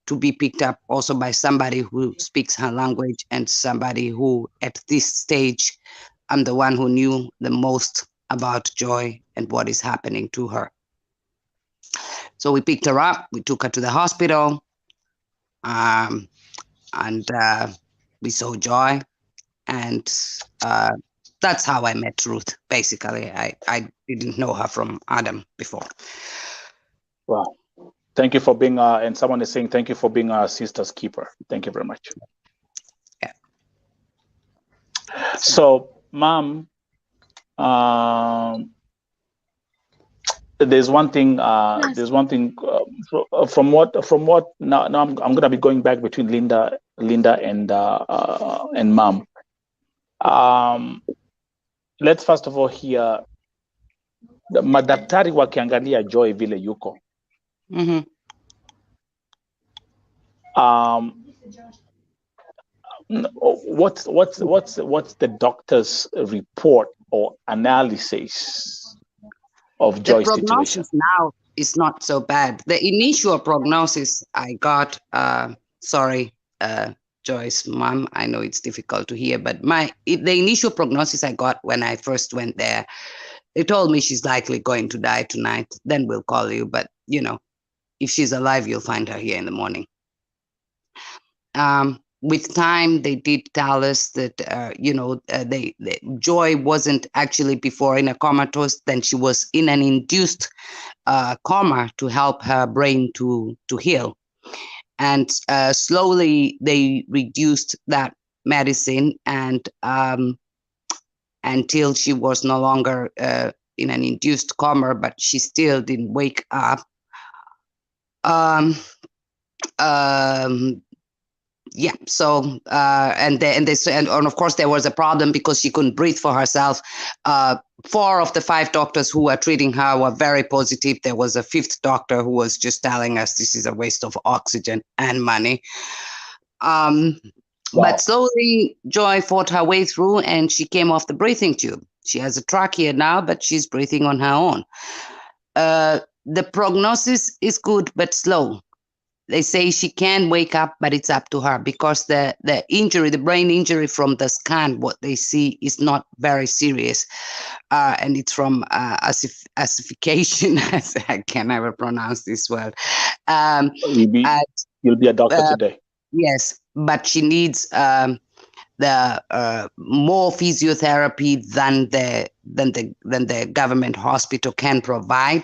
to be picked up also by somebody who speaks her language, and somebody who at this stage, I'm the one who knew the most about Joy and what is happening to her. So we picked her up, we took her to the hospital, and we saw Joy, and that's how I met Ruth. Basically, I didn't know her from Adam before. Wow. Thank you for being, and someone is saying, thank you for being our sister's keeper. Thank you very much. Yeah. So, Mom, there's one thing. There's one thing from what now. I'm gonna be going back between Linda and Mom. Let's first of all hear madaktari wakiangalia Joy vile yuko. What's the doctor's report or analysis of Joy's situation? The prognosis now is not so bad. The initial prognosis I got, sorry, Joy's mom, I know it's difficult to hear, but the initial prognosis I got when I first went there, they told me she's likely going to die tonight. Then we'll call you. But, if she's alive, you'll find her here in the morning. With time, they did tell us that, Joy wasn't actually before in a comatose. Then she was in an induced coma to help her brain to heal. And slowly they reduced that medicine, and until she was no longer in an induced coma, but she still didn't wake up. Yeah. So and of course there was a problem because she couldn't breathe for herself. 4 of the 5 doctors who were treating her were very positive. There was a 5th doctor who was just telling us this is a waste of oxygen and money. Wow. But slowly Joy fought her way through, and she came off the breathing tube. She has a trachea now, but she's breathing on her own. The prognosis is good but slow. They say she can wake up, but it's up to her, because the injury, the brain injury from the scan, what they see is not very serious. And it's from ossification. I can never pronounce this word. You'll be a doctor today. Yes, but she needs the more physiotherapy than the government hospital can provide.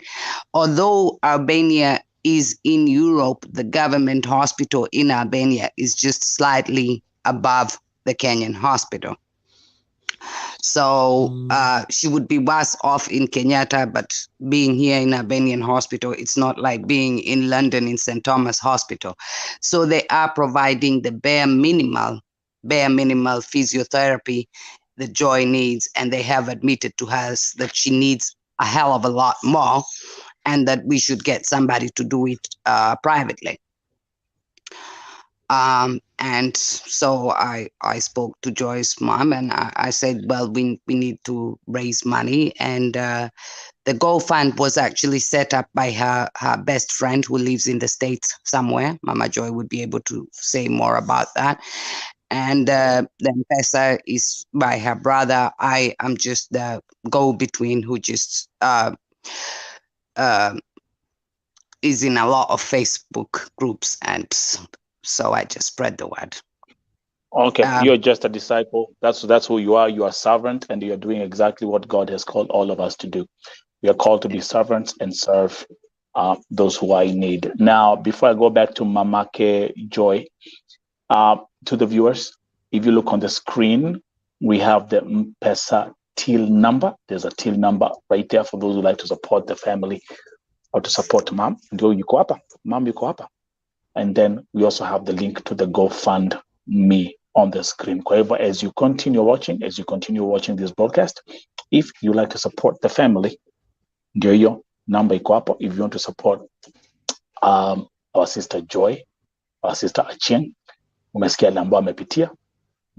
Although Albania is in Europe, the government hospital in Albania is just slightly above the Kenyan hospital. So she would be worse off in Kenyatta, but being here in Albanian hospital, it's not like being in London in St. Thomas Hospital. So they are providing the bare minimal physiotherapy that Joy needs, and they have admitted to us that she needs a hell of a lot more, and that we should get somebody to do it privately. And so I spoke to Joy's mom, and I said, well, we need to raise money. And the GoFund was actually set up by her best friend who lives in the States somewhere. Mama Joy would be able to say more about that. And then M-Pesa is by her brother. I am just the go-between who just is in a lot of Facebook groups and So I just spread the word. Okay, you're just a disciple. That's who you are. You are servant, and you're doing exactly what God has called all of us to do. We are called to be servants and serve those who are in need. Now, before I go back to Mamake Joy, to the viewers, if you look on the screen, we have the M-Pesa till number. There's a till number right there for those who like to support the family or to support mom. Ndio yuko hapa, mom yuko hapa. And then we also have the link to the GoFundMe on the screen. However, as you continue watching this broadcast, if you like to support the family, ndio hiyo number iko hapo. If you want to support our sister Joy, our sister Achieng, umesikia ile ambayo amepitia,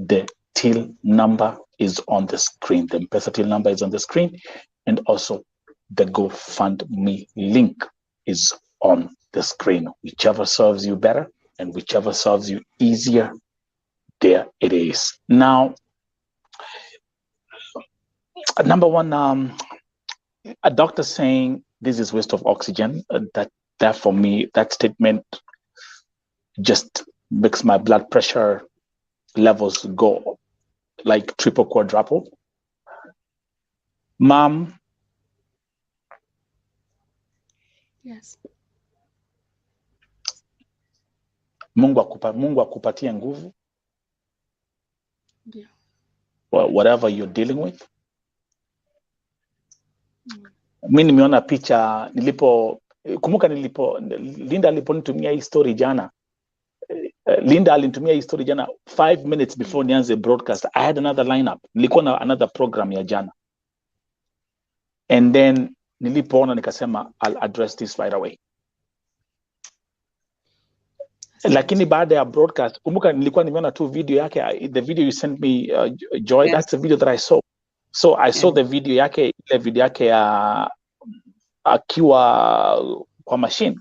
the till number is on the screen. The M-Pesa till number is on the screen, and also the GoFundMe link is on the screen. Whichever serves you better and whichever serves you easier, there it is. Now, number one, a doctor saying this is waste of oxygen. That for me, that statement just makes my blood pressure levels go like triple, quadruple. Mom. Yes. Mungu akupatie nguvu. Yeah. Whatever you're dealing with. Mimi nimeona picha kumbuka Linda aliponitumia hii story jana. Linda alinitumia hii story jana 5 minutes before nianze broadcast. I had another lineup. Nilikuwa na another program ya jana. And then nilipoona nikasema I'll address this right away. Lakini baada ya broadcast, kumbuka nilikuwa nimeona tu video yake, the video you sent me, Joy, yes. That's the video that I saw. So I saw the video yake, ile video yake ya akiwa kwa machine,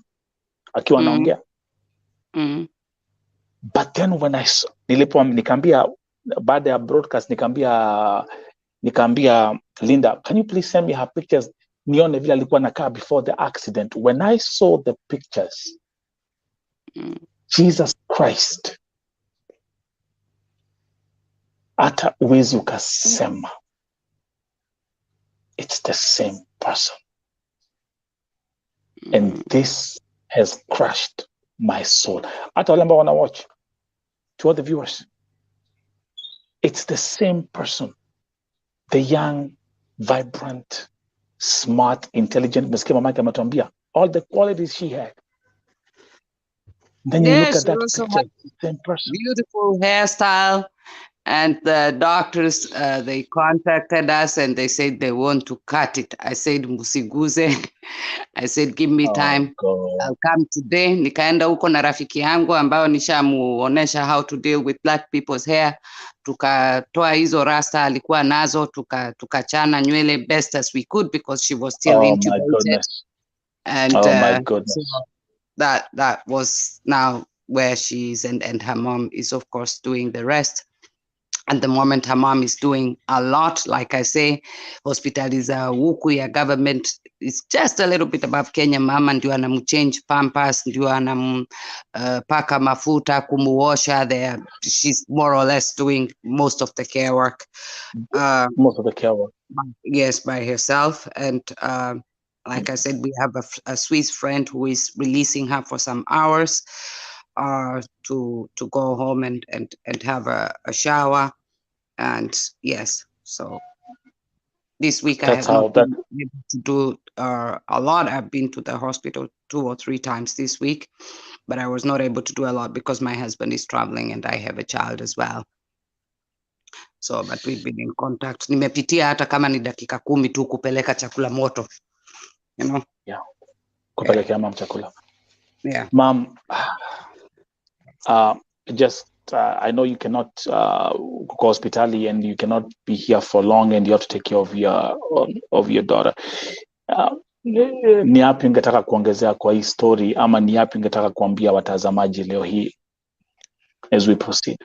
akiwa anaongea. But then when nikaambia baada ya broadcast, nikaambia Linda, can you please send me her pictures? Nione vile alikuwa nakaa before the accident. When I saw the pictures, Jesus Christ, hata uwezi ukasema, it's the same person. And this has crushed my soul. Hata wale ambao wana watch, to all the viewers, it's the same person. The young, vibrant, smart, intelligent, mesikia mama yake ametuambia, all the qualities she had. Then you look at that picture, same person. Beautiful hairstyle. And the doctors, they contacted us and they said they want to cut it. I said, musiguze. I said, give me time. I'll come today. Nikaenda huko na rafiki yangu ambao nishamuonesha how to deal with black people's hair. Tukatoa hizo rasta alikuwa nazo, tukachana nywele best as we could because she was still intubated. My goodness. And my goodness. So that was now where she is, and her mom is of course doing the rest. At the moment, her mom is doing a lot. Like I say, hospital is a wuku ya government. It's just a little bit above Kenya. Mama ndio anamuchange pampers, ndio paka mafuta, kumuosha there. She's more or less doing most of the care work. Most of the care work. Yes, by herself. And like I said, we have a Swiss friend who is releasing her for some hours to go home and have a shower. And yes, so this week I have not been able to do a lot. I've been to the hospital 2 or 3 times this week, but I was not able to do a lot because my husband is traveling and I have a child as well. So, but we've been in contact. Nimepitia hata kama ni dakika 10 tu kupeleka chakula moto, you know. Yeah. Kupelekea mom chakula. Yeah. Mom, I know you cannot go hospitali and you cannot be here for long and you have to take care of your daughter. Ni yapi ungetaka kuongezea kwa hii story ama ni yapi ungetaka kuambia watazamaji leo hii as we proceed?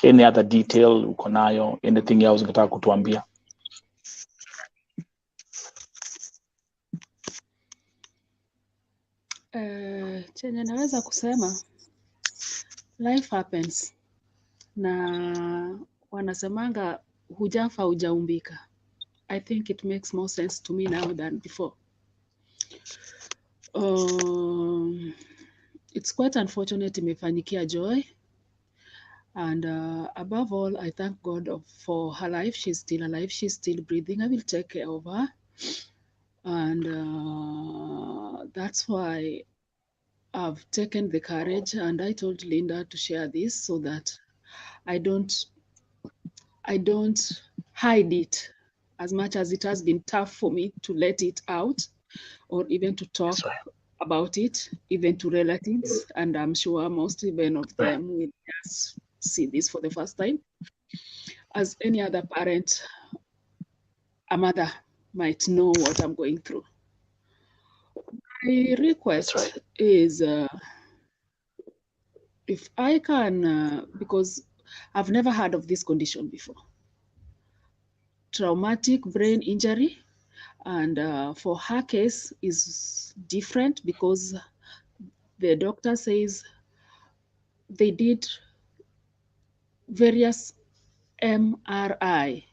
Any other detail uko nayo? Anything else ungetaka kutuambia? Chenye naweza kusema life happens, na wanasemanga hujafa hujaumbika. I think it makes more sense to me now than before. It's quite unfortunate imefanyikia Joy, and above all I thank God for her life. She's still alive, she's still breathing. I will take care of her, and that's why I've taken the courage, and I told Linda to share this so that I don't hide it, as much as it has been tough for me to let it out or even to talk about it, even to relatives. And I'm sure most even of them will just see this for the first time. As any other parent, a mother might know what I'm going through. My request is if I can, because I've never heard of this condition before, traumatic brain injury, and for her case is different because the doctor says they did various MRI,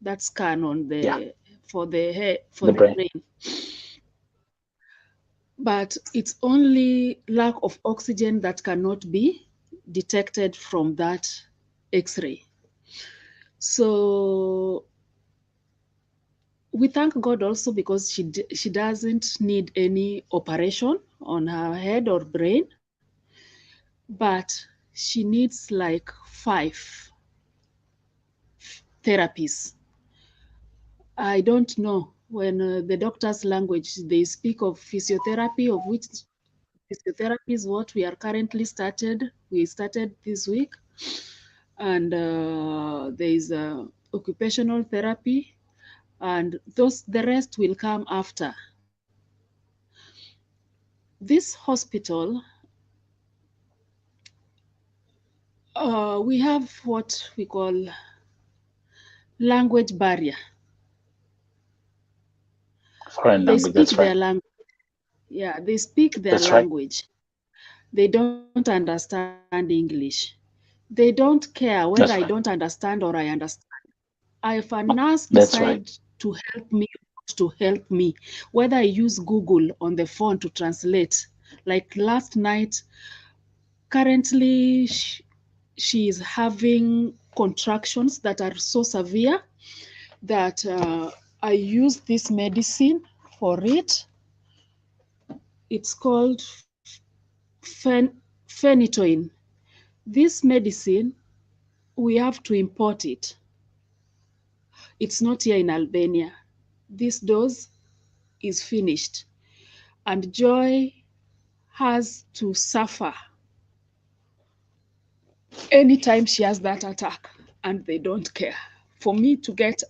that scan on the for the head, for the brain. But it's only lack of oxygen that cannot be detected from that X-ray. So we thank God also because she doesn't need any operation on her head or brain, but she needs like 5 therapies. I don't know, when the doctor's language, they speak of physiotherapy, of which physiotherapy is what we are currently started. We started this week, and there is occupational therapy, and the rest will come after. This hospital, we have what we call language barrier. They speak their language. Yeah, they speak their language. They don't understand English. They don't care whether I don't understand or I understand. If a nurse decides to help me, whether I use Google on the phone to translate, like last night, currently she is having contractions that are so severe that I use this medicine for it. It's called phenytoin. This medicine, we have to import it. It's not here in Albania. This dose is finished, and Joy has to suffer anytime she has that attack, and they don't care. For me to get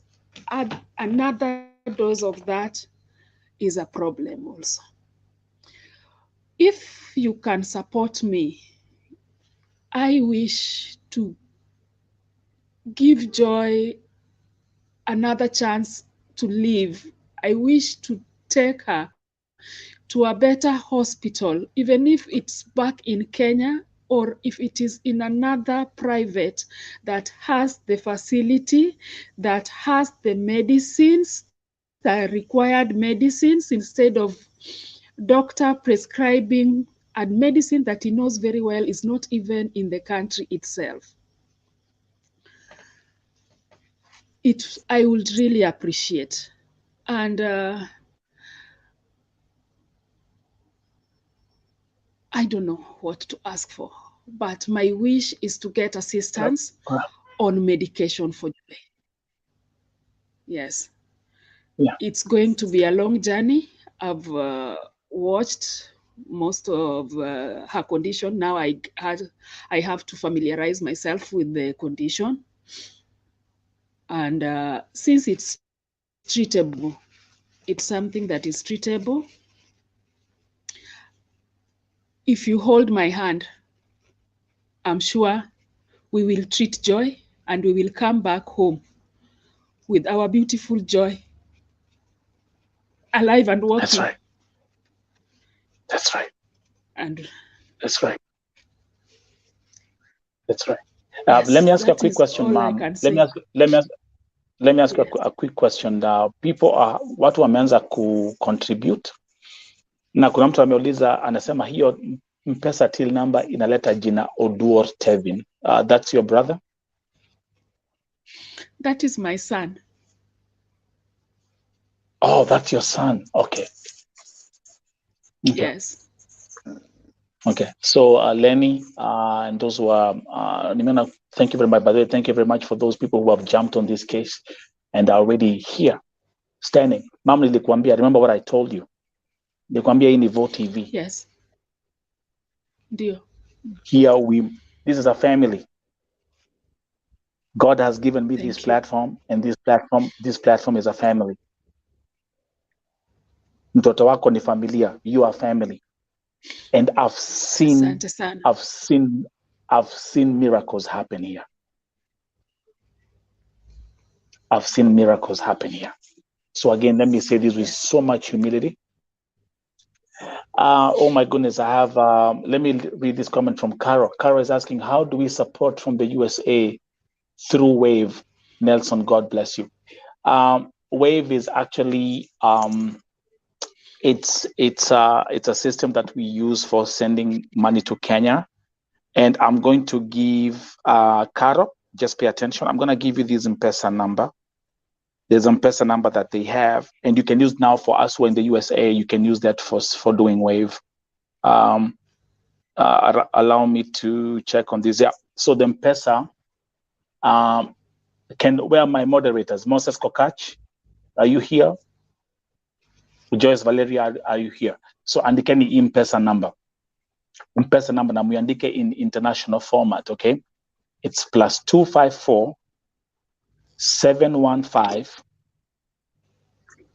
another dose of that is a problem also. If you can support me, I wish to give Joy another chance to live. I wish to take her to a better hospital, even if it's back in Kenya, or if it is in another private that has the facility, that has the medicines, the required medicines, instead of doctor prescribing a medicine that he knows very well is not even in the country itself. I would really appreciate. And I don't know what to ask for, but my wish is to get assistance on medication for Joy. Yes. Yeah. It's going to be a long journey. I've watched most of her condition. Now I have to familiarize myself with the condition. And since it's treatable, it's something that is treatable. If you hold my hand, I'm sure we will treat Joy and we will come back home with our beautiful Joy, alive and walking. That's right. And That's right. That's right. yes, Let me ask you a that quick is question, all I ma'am. can Let me say. ask. Let me ask you Yes. a quick question. People are watu wameanza contribute, na kuna mtu ameuliza, anasema hiyo mpesa till number inaleta jina Oduor Tevin. That's your brother? That is my son. Oh, that's your son. Okay. Yes. Okay. So Lenny and those who are, thank you very much. By the way, thank you very much for those people who have jumped on this case and are already here, standing. Mom, nilikwambia, remember what I told you? Nilikwambia hii ni Vote TV. Yes. Ndio. Here this is a family. God has given me this Thank you. platform, and this platform is a family. Mtoto wako ni familia. You are family. And I've seen miracles happen here. I've seen miracles happen here. So again, let me say this with so much humility. Oh my goodness, I have, let me read this comment from Carol. Carol is asking, how do we support from the USA through Wave? Nelson, God bless you. Wave is actually, it's a system that we use for sending money to Kenya. And I'm going to give Carol, just pay attention. I'm going to give you this M-Pesa number. There's an M-Pesa number that they have, and you can use now for us who are in the USA. You can use that for doing Wave. Allow me to check on this. Yeah. So the M-Pesa, where are my moderators? Moses Kokach, are you here? Joyce Valeria, are you here? So andikeni M-Pesa number. M-Pesa number na muandike in international format, okay? It's +254 715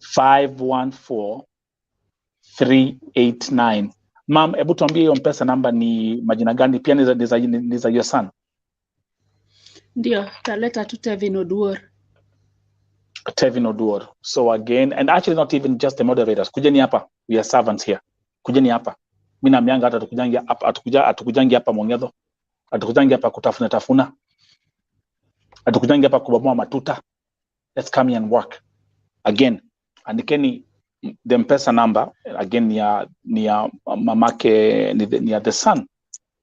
514 389. Ma'am, hebu tuambie hiyo M-Pesa number ni majina gani? Pia ni za your son? Ndio, taleta tu Tevin Oduor. Tevin Oduor. So again, and actually not even just the moderators. Kujeni hapa. We are servants here. Kujeni hapa. Mimi na mianga hata atukujangi hapa Mongedho. Atukujangi hapa kutafuna. Atukujangi hapa kubomoa matuta. Let's come here and work. Again, andikeni the M-Pesa number. Again, ni ya mamake, ni ya the son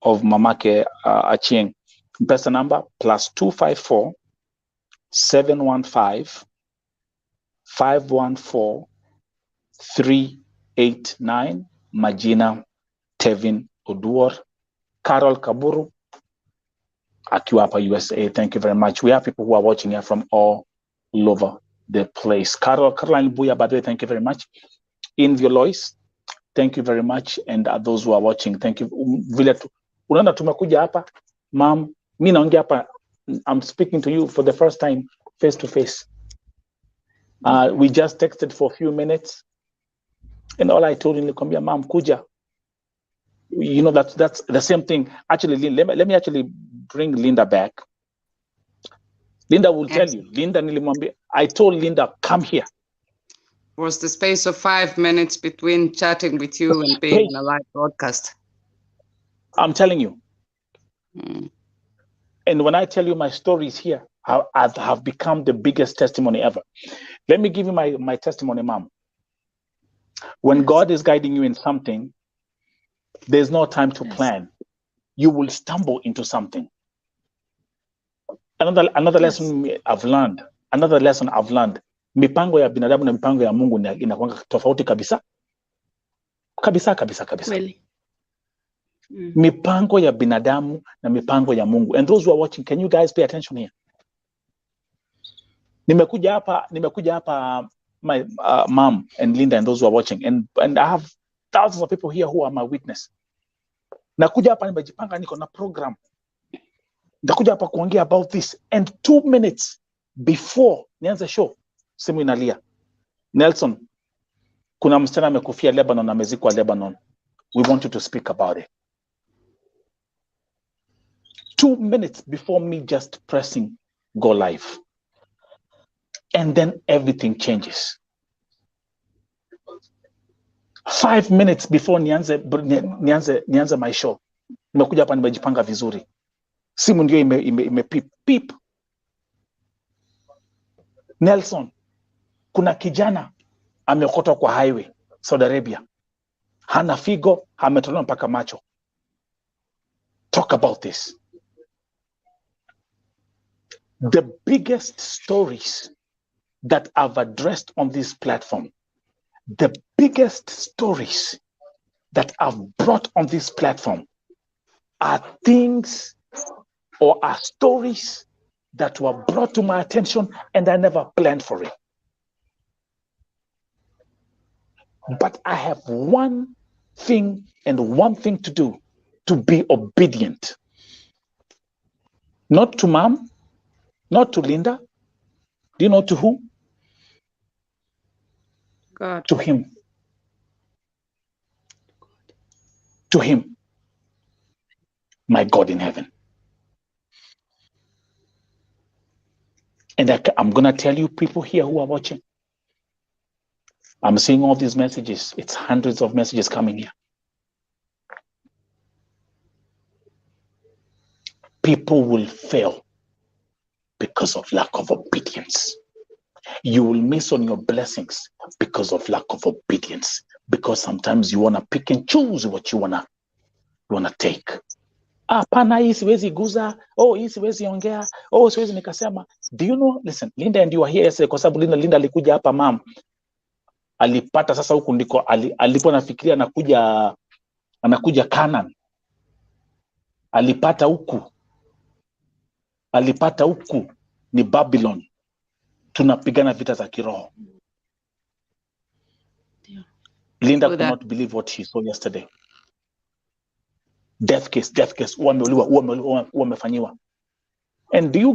of mamake Achieng. M-Pesa number +254 715 514 389. Majina Tevin Oduor. Carol Kaburu akiwa hapa USA. Thank you very much. We have people who are watching here from all over the place. Caroline Buya, by the way, thank you very much. In Lois, thank you very much. And those who are watching, thank you. Vile unaona tumekuja hapa, ma'am, mimi naongea hapa, I'm speaking to you for the first time face to face. We just texted for a few minutes, and all I told you, nikwambia, ma'am, kuja. You know, that's the same thing. Actually, let me actually bring Linda back. Linda will tell you. Linda nilimwambia, I told Linda, come here. Was the space of 5 minutes between chatting with you and being in a live broadcast. I'm telling you. And when I tell you my stories here, how I have become the biggest testimony ever. Let me give you my testimony, ma'am. When God is guiding you in something, there's no time to plan. You will stumble into something. Another lesson I've learned. Mipango ya binadamu na mipango ya Mungu inakuwa tofauti kabisa. Kabisa. Kweli. Mipango ya binadamu na mipango ya Mungu. And those who are watching, can you guys pay attention here? Nimekuja hapa my mom and Linda and those who are watching, and I have thousands of people here who are my witness. Nakuja hapa nimejipanga, niko na program. Nakuja hapa kuongea about this, and 2 minutes before nianze show, simu inalia. Nelson, kuna msichana amekufia Lebanon, amezikwa Lebanon. We want you to speak about it. 2 minutes before me just pressing go live. And then everything changes. 5 minutes before nianze my show, nimekuja hapa nimejipanga vizuri, simu ndio ime pip. Nelson, kuna kijana ameokotwa kwa highway Saudi Arabia, hana figo, ametolewa mpaka macho. Talk about this. The biggest stories that I've addressed on this platform, the biggest stories that I've brought on this platform are things or are stories that were brought to my attention and I never planned for it. But I have one thing and one thing to do, to be obedient. Not to mom, not to Linda. Do you know to who? God. To him. To him. My God in heaven. And I'm going to tell you, people here who are watching, I'm seeing all these messages. It's hundreds of messages coming here. People will fail because of lack of obedience. You will miss on your blessings because of lack of obedience. Because sometimes you want to pick and choose what you wanna take. Pana hii siwezi guza, hii siwezi ongea, siwezi nikasema. Do you know, listen, Linda and you are here yesterday kwa sababu Linda alikuja hapa mom. Alipata sasa huku ndiko alipo nafikiria anakuja Canaan. Alipata huku ni Babylon. Tunapigana vita za kiroho. Linda could not believe what she saw yesterday. Death case. Umefanyiwa. And do you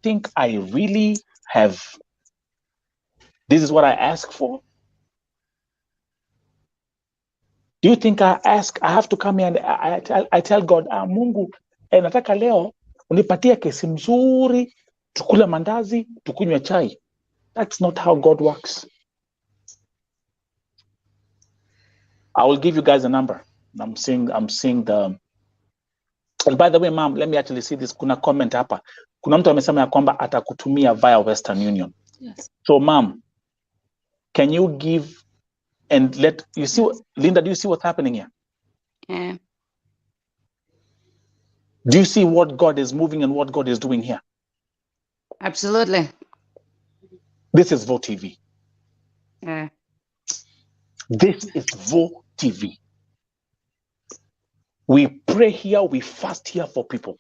think I really have, this is what I ask for? Do you think I have to come here and I tell God, Mungu, nataka leo unipatie kesi mzuri, tukule mandazi, tukunywe chai. That's not how God works. I will give you guys a number. I'm seeing the, and by the way, mom, let me actually see this. Kuna comment hapa. Kuna mtu amesema ya kwamba atakutumia via Western Union. Yes. So mom, can you give and you see Linda, do you see what's happening here? Yeah. Do you see what God is moving and what God is doing here? Absolutely. This is Vo TV. Yeah. This is Vo TV. We pray here, we fast here for people.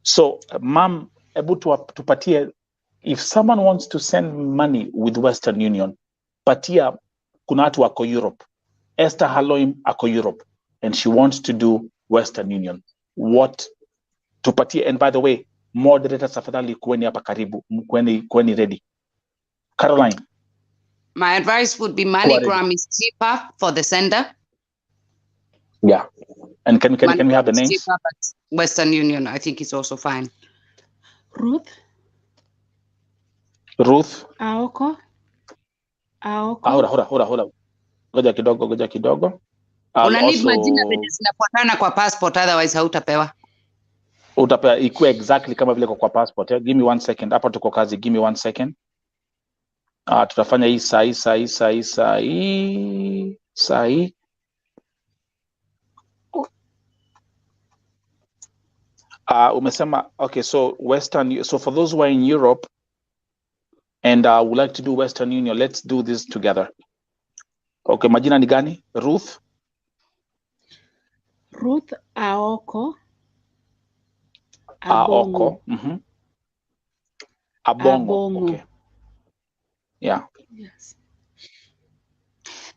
So, mom, able to patia, if someone wants to send money with Western Union, patia kuna watu wako Europe. Esther Haloim ako Europe, and she wants to do Western Union. What to patia? And by the way, moderators afadhali kuweni hapa karibu, kuweni ready. Caroline. My advice would be MoneyGram is cheaper for the sender. Yeah. And can we have the names? Cheaper, but Western Union, I think, is also fine. Ruth. Aoko. Hold. Goja kidogo. Una need majina zenye zinafuatana kwa passport, otherwise hautapewa. Utapewa ikuwe exactly kama vile kwa passport. Give me 1 second. Hapa tuko kazi. Give me 1 second. Tutafanya hii sahi. Umesema, okay, so so for those who are in Europe and would like to do Western Union, let's do this together. Okay, majina ni gani? Ruth Aoko. Mm-hmm. Abongo. Okay. Yeah. Yes.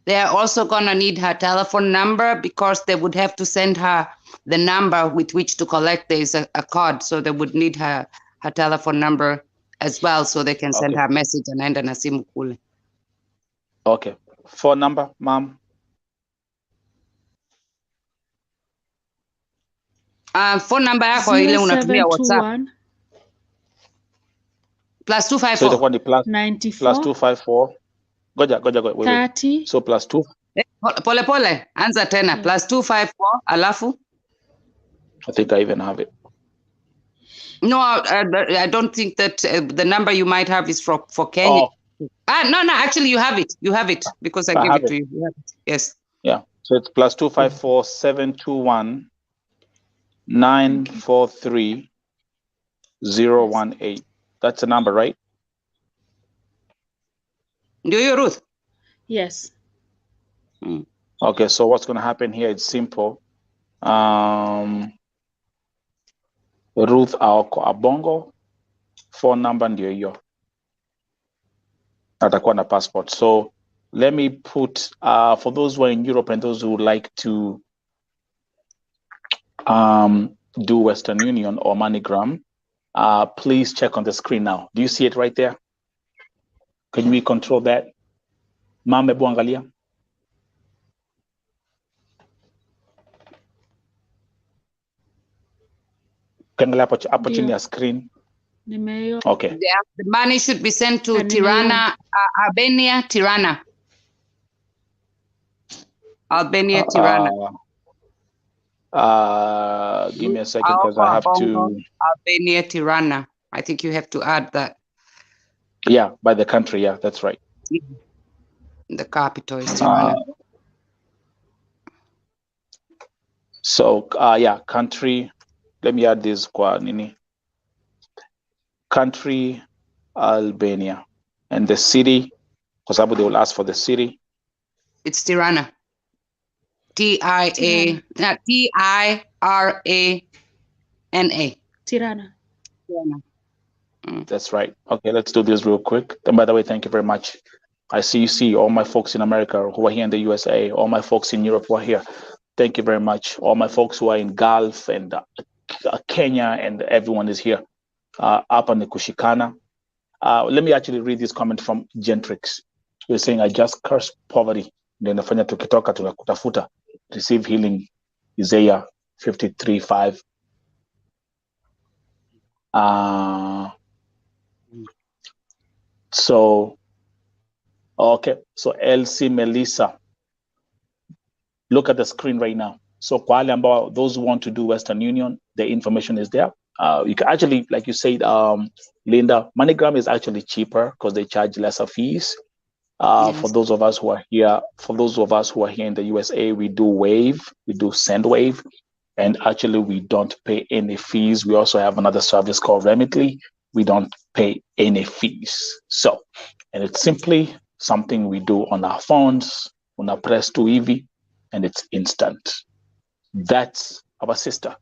They are also gonna need her telephone number because they would have to send her the number with which to collect. There's a card, so they would need her telephone number as well, so they can send her a message and enda na simu kule. Okay. Phone number, mom. Phone number yako ile unatumia WhatsApp. +254. So itakuwa ni +254 Goja, wait. 30. So +2. Pole pole, anza tena. Yeah. +254, alafu? I think I even have it. No, I don't think that the number you might have is for Kenya. Oh, No, actually you have it. You have it because I gave have it to you. You have it. Yes. Yeah. So it's +254 721 943 018. That's the number, right? Do you, Ruth? Yes. Okay, so what's going to happen here? It's simple. Ruth Aoko Abongo, phone number ndio hiyo. Atakuwa na passport. So let me put, for those who are in Europe and those who would like to do Western Union or MoneyGram, please check on the screen now. Do you see it right there? Can we control that? Mame buangalia. Ukiangalia hapo chini ya screen. Okay. The money should be sent to Tirana, Albania, Tirana. Albania, Tirana. Give me a second because I have to. Albania, Tirana. I think you have to add that. Yeah, by the country. Yeah, that's right. The capital is Tirana. So, yeah, country. Let me add this kwa nini. Country, Albania, and the city, because they will ask for the city. It's Tirana. Tirana. Tirana. That's right. Okay, let's do this real quick. And by the way, thank you very much. I see all my folks in America who are here in the USA, all my folks in Europe who are here. Thank you very much. All my folks who are in Gulf and Kenya, and everyone is here. Up on the Kushikana. Let me actually read this comment from Gentrix. We're saying, I just curse poverty. Then nafanya tukitoka tunakutafuta. Receive healing. Isaiah 53:5. So, okay. So Elsie Melissa. Look at the screen right now. So kwa wale ambao, those who want to do Western Union, the information is there. You can actually, like you said, Linda, MoneyGram is actually cheaper because they charge lesser fees. Yes. For those of us who are here, in the USA, we do Wave, we do SendWave, and actually we don't pay any fees. We also have another service called Remitly. We don't pay any fees. So, and it's simply something we do on our phones, on our press to EV, and it's instant. That's our sister.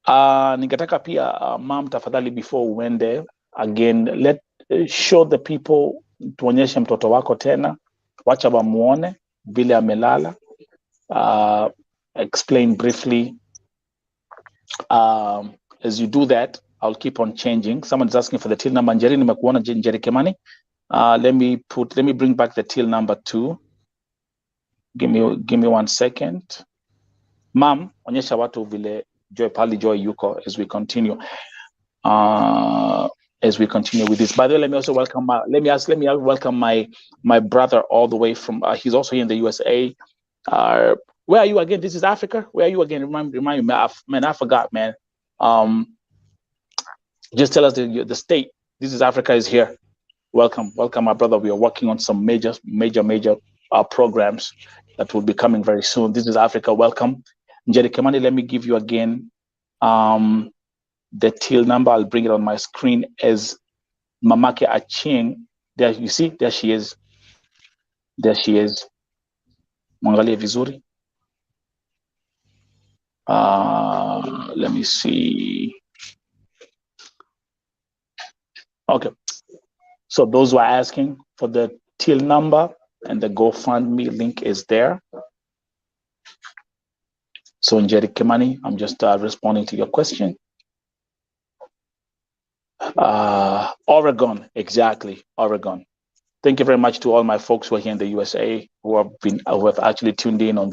Ningetaka pia mom, tafadhali, before we went there again, show the people, tuonyeshe mtoto wako tena, wacha wamuone vile amelala. Explain briefly. As you do that, I'll keep on changing. Someone's asking for the till number. Njeri, nimekuona Njeri Kimani. Let me bring back the till number 2. Give me 1 second. Mom, onyesha watu vile Joy Pali Joy yuko as we continue. As we continue with this. By the way, let me also welcome welcome my brother all the way from he's also here in the USA. Where are you again? This is Africa. Where are you again? Remind me, man. I forgot, man. Just tell us the state. This is Africa is here. Welcome, my brother. We are working on some major programs that will be coming very soon. This is Africa. Welcome. Njeri Kimani, let me give you again the till number. I'll bring it on my screen as Mamake Achieng. There, you see, there she is. Mwangalie vizuri. Let me see. Okay. So those who are asking for the till number and the GoFundMe link is there. So Njeri Kimani, I'm just responding to your question. Oregon, exactly, Oregon. Thank you very much to all my folks who are here in the USA who have actually tuned in on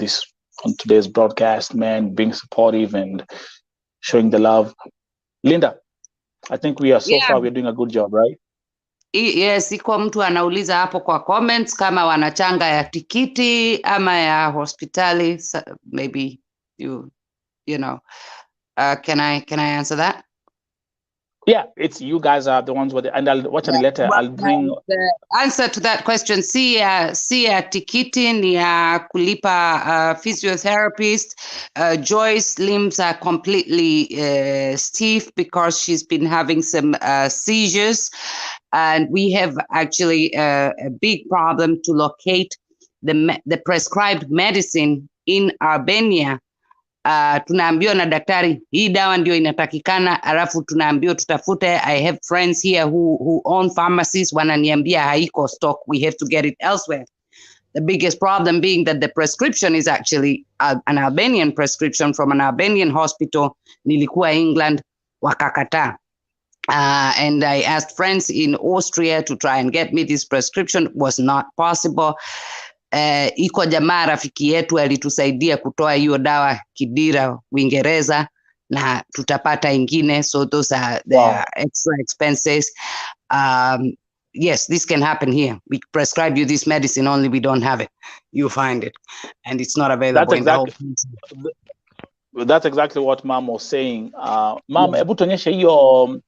today's broadcast, man, being supportive and showing the love. Linda, I think we are so far we're doing a good job, right? Yes, iko mtu anauliza hapo kwa comments kama wanachanga ya tikiti ama ya hospitali. So maybe you know, can I answer that? Yeah, it's you guys are the ones with it, and I'll watch the letter. I'll bring the answer to that question. Si ya tikiti ni ya kulipa physiotherapist. Joy's limbs are completely stiff because she's been having some seizures, and we have actually a big problem to locate the prescribed medicine in Albania. Tunaambiwa na daktari hii dawa ndio inatakikana, alafu tunaambiwa tutafute. I have friends here who own pharmacies, wananiambia haiko stock, we have to get it elsewhere. The biggest problem being that the prescription is actually an Albanian prescription from an Albanian hospital. Nilikuwa England, wakakataa. And I asked friends in Austria to try and get me this prescription, was not possible. Iko jamaa rafiki yetu alitusaidia kutoa hiyo dawa Kidira, Uingereza, na tutapata ingine, so those are the extra expenses. Yes, this can happen here. We prescribe you this medicine, only we don't have it. You find it, and it's not available in the whole country. That's exactly what Mom was saying. Mom, hebu tuonyeshe hiyo.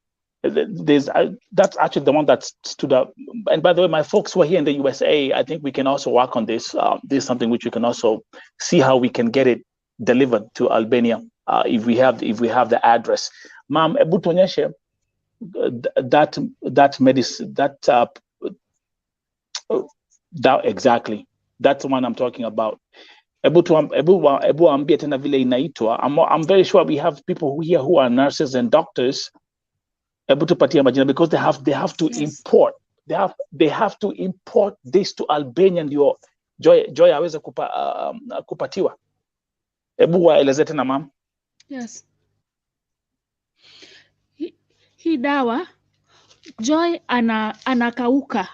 That's actually the one that stood up. And by the way, my folks who are here in the USA, I think we can also work on this. This is something which we can also see how we can get it delivered to Albania if we have the address. Ma'am, hebu tuonyeshe that medicine, that exactly. That's the one I'm talking about. Hebu ambie tena vile inaitwa. I'm very sure we have people here who are nurses and doctors. Because they have to import, they have to import this to Albania ndio Joy aweze kupatiwa. Hebu waeleze tena ma'am. Yes. Hii dawa Joy anakauka,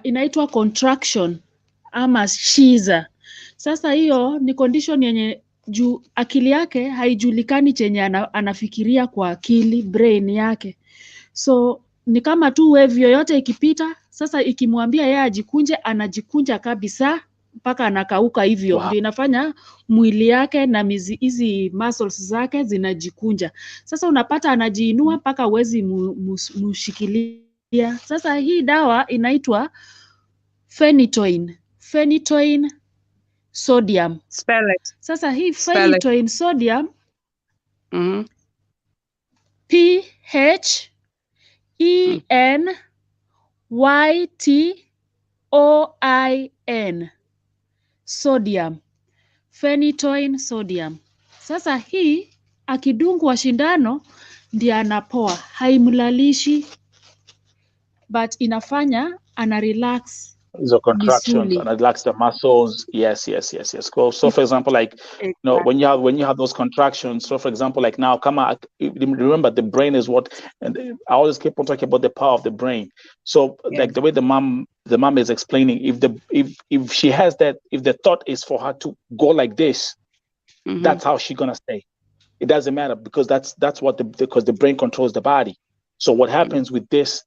inaitwa contraction ama shiza. Sasa hiyo ni condition yenye juu akili yake haijulikani chenye anafikiria kwa akili, brain yake. So ni kama tu wave yoyote ikipita, sasa ikimwambia yeye ajikunje, anajikunja kabisa mpaka anakauka hivyo. Ndio inafanya mwili yake na hizi muscles zake zinajikunja. Sasa unapata anajiinua mpaka uwezi mushikilia. Sasa hii dawa inaitwa phenytoin sodium. Spell it. Sasa hii phenytoin sodium PHENYTOIN sodium. Phenytoin sodium. Sasa hii akidungwa shindano ndio anapoa, haimlalishi but inafanya ana relax. So contractions and relax the muscles. Yes. Cool. So for example, like when you have those contractions. So for example, like now, remember the brain is what, and I always keep on talking about the power of the brain. So like the way the mom is explaining, if she has that, if the thought is for her to go like this, that's how she's gonna stay. It doesn't matter because that's what because the brain controls the body. So what happens with this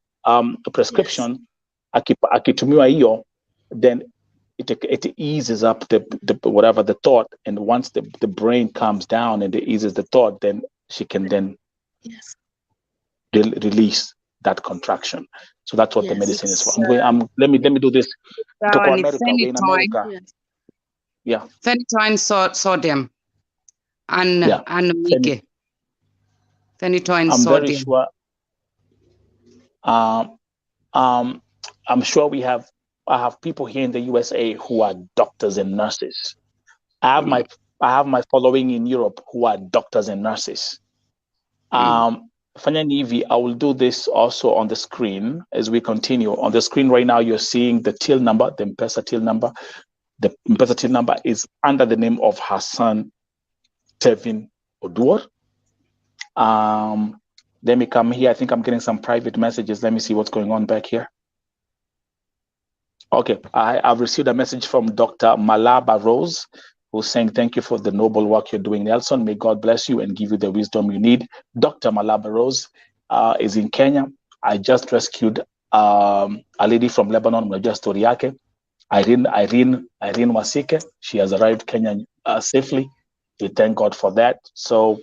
prescription? Akitumiwa hiyo, then it eases up the whatever the thought, and once the brain calms down and it eases the thought, then she can then release that contraction. So that's what the medicine is for. Let me do this. Phenytoin sodium and phenytoin sodium. Very sure. I'm sure I have people here in the USA who are doctors and nurses. I have my following in Europe who are doctors and nurses. Fanyani hivi, I will do this also on the screen as we continue. On the screen right now, you're seeing the till number, the M-Pesa till number. The M-Pesa till number is under the name of her son, Tevin Oduor. Let me come here. I think I'm getting some private messages. Let me see what's going on back here. Okay, I've received a message from Dr. Malaba Rose, who's saying, thank you for the noble work you're doing, Nelson. May God bless you and give you the wisdom you need. Dr. Malaba Rose is in Kenya. I just rescued a lady from Lebanon, mnajua story yake, Irene Wasike. She has arrived Kenya safely. We thank God for that. So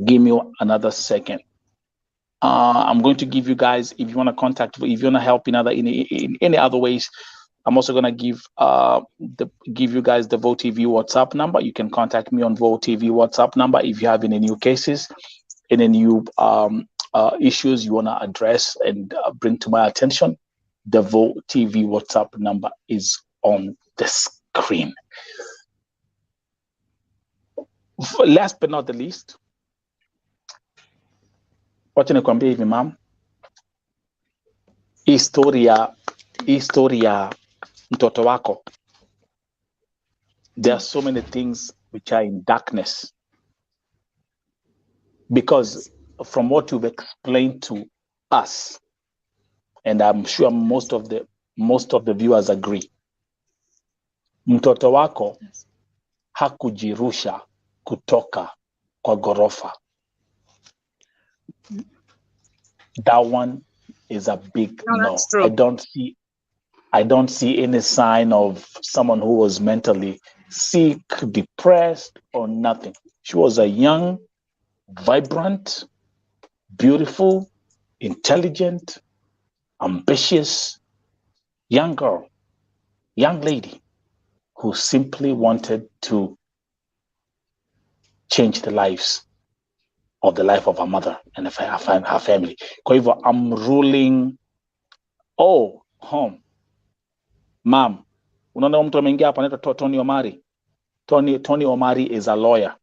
give me another second. I'm going to give you guys, if you want to contact, if you want to help in any other ways, I'm also going to give you guys the Vote TV WhatsApp number. You can contact me on Vote TV WhatsApp number if you have any new cases, any new issues you want to address and bring to my attention. The Vote TV WhatsApp number is on the screen. Last but not the least, wacha nikwambie hivi ma'am, historia mtoto wako, there are so many things which are in darkness, because from what you've explained to us, and I'm sure most of the viewers agree, mtoto wako hakujirusha kutoka kwa ghorofa. That one is a big no. I don't see any sign of someone who was mentally sick, depressed, or nothing. She was a young, vibrant, beautiful, intelligent, ambitious young girl, young lady who simply wanted to change the life of her mother and her family. Kwa hivyo, I'm ruling home. Ma'am, unaona mtu ameingia hapa anaitwa Tony Omari. Tony Omari is a lawyer.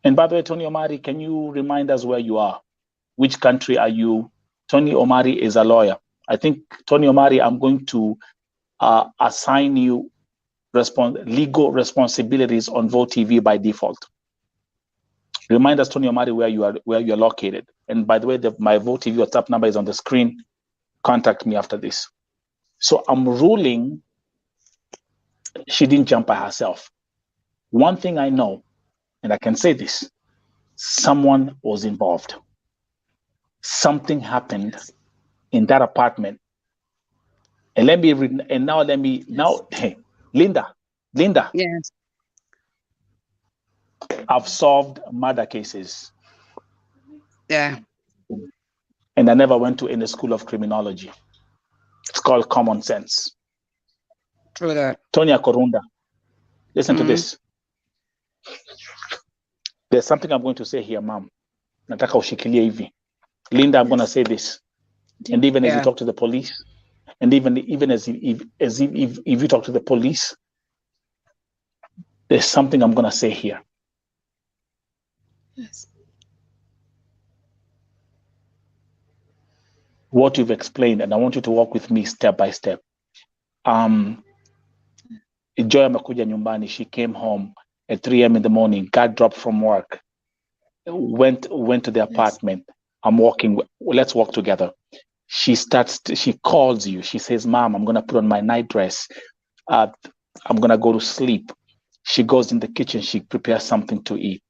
And by the way, Tony Omari, can you remind us where you are? Which country are you? Tony Omari is a lawyer. I think, Tony Omari, I'm going to assign you legal responsibilities on Vote TV by default. Remind us, Tony Omari, where you're located. And by the way, my Vote TV WhatsApp number is on the screen. Contact me after this. So I'm ruling she didn't jump by herself. One thing I know, and I can say this, someone was involved. Something happened in that apartment. And hey, Linda. Yes. I've solved murder cases. Yeah. And I never went to any school of criminology. It's called common sense. True that. Tonya Korunda, listen to this. There's something I'm going to say here, ma'am. Nataka ushikilie hivi. Linda, I'm going to say this. And even as you talk to the police, and even as if you talk to the police, there's something I'm going to say here. Yes. What you've explained, and I want you to walk with me step by step. Joy amekuja nyumbani. She came home at 3 a.m. in the morning, got dropped from work, went to the apartment. I'm walking, let's walk together. She calls you. She says, Mom, I'm going to put on my night dress. I'm going to go to sleep. She goes in the kitchen. She prepares something to eat.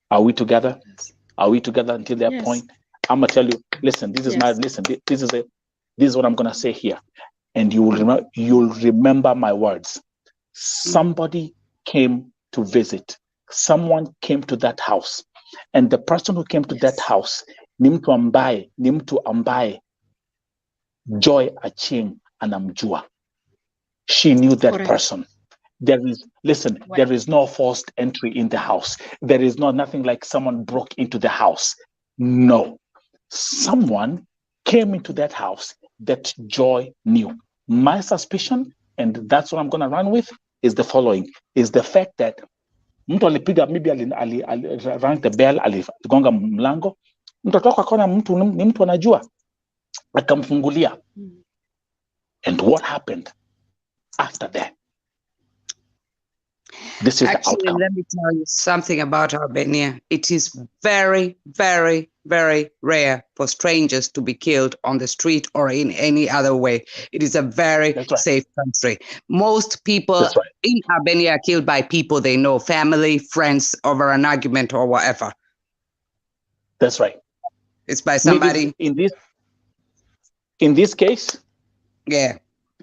Are we together? Yes. Are we together until that point? I'm going to tell you, listen, this is this is what I'm going to say here. And you'll remember my words. Somebody came to visit. Someone came to that house. And the person who came to that house, ni mtu ambaye Joy Achieng anamjua. She knew that person. There is no forced entry in the house. There is nothing like someone broke into the house. No. Someone came into that house that Joy knew. My suspicion, and that's what I'm going to run with, is the following, is the fact that mtu alipiga, maybe rang the bell, aligonga mlango, mtoto wako akaona ni mtu anajua, akamfungulia. And what happened after that? This is Actually, the outcome. let me tell you something about Albania. It is very, very, very rare for strangers to be killed on the street or in any other way. It is a very safe country. Most people in Albania are killed by people they know, family, friends, over an argument or whatever. That's right. It's by somebody. In this case, Yeah.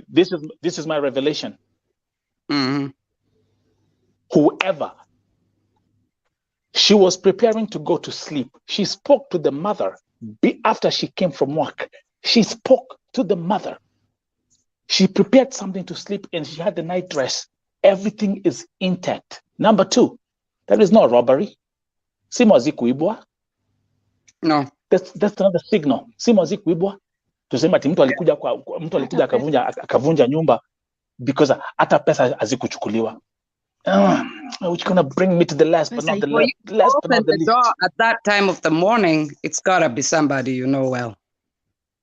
this is my revelation. Mm-hmm. Whoever, she was preparing to go to sleep. She spoke to the mother after she came from work. She spoke to the mother. She prepared something to sleep and she had the night dress. Everything is intact. Number 2, there is no robbery. Simu kuibwa. No. That's another signal. Simu kuibwa. Tuseme ati mtu alikuja akavunja nyumba because hata pesa hazikuchukuliwa. Which gonna bring me to the last but not the For you to last but open not the the least. door at that time of the morning, it's gotta be somebody you know well.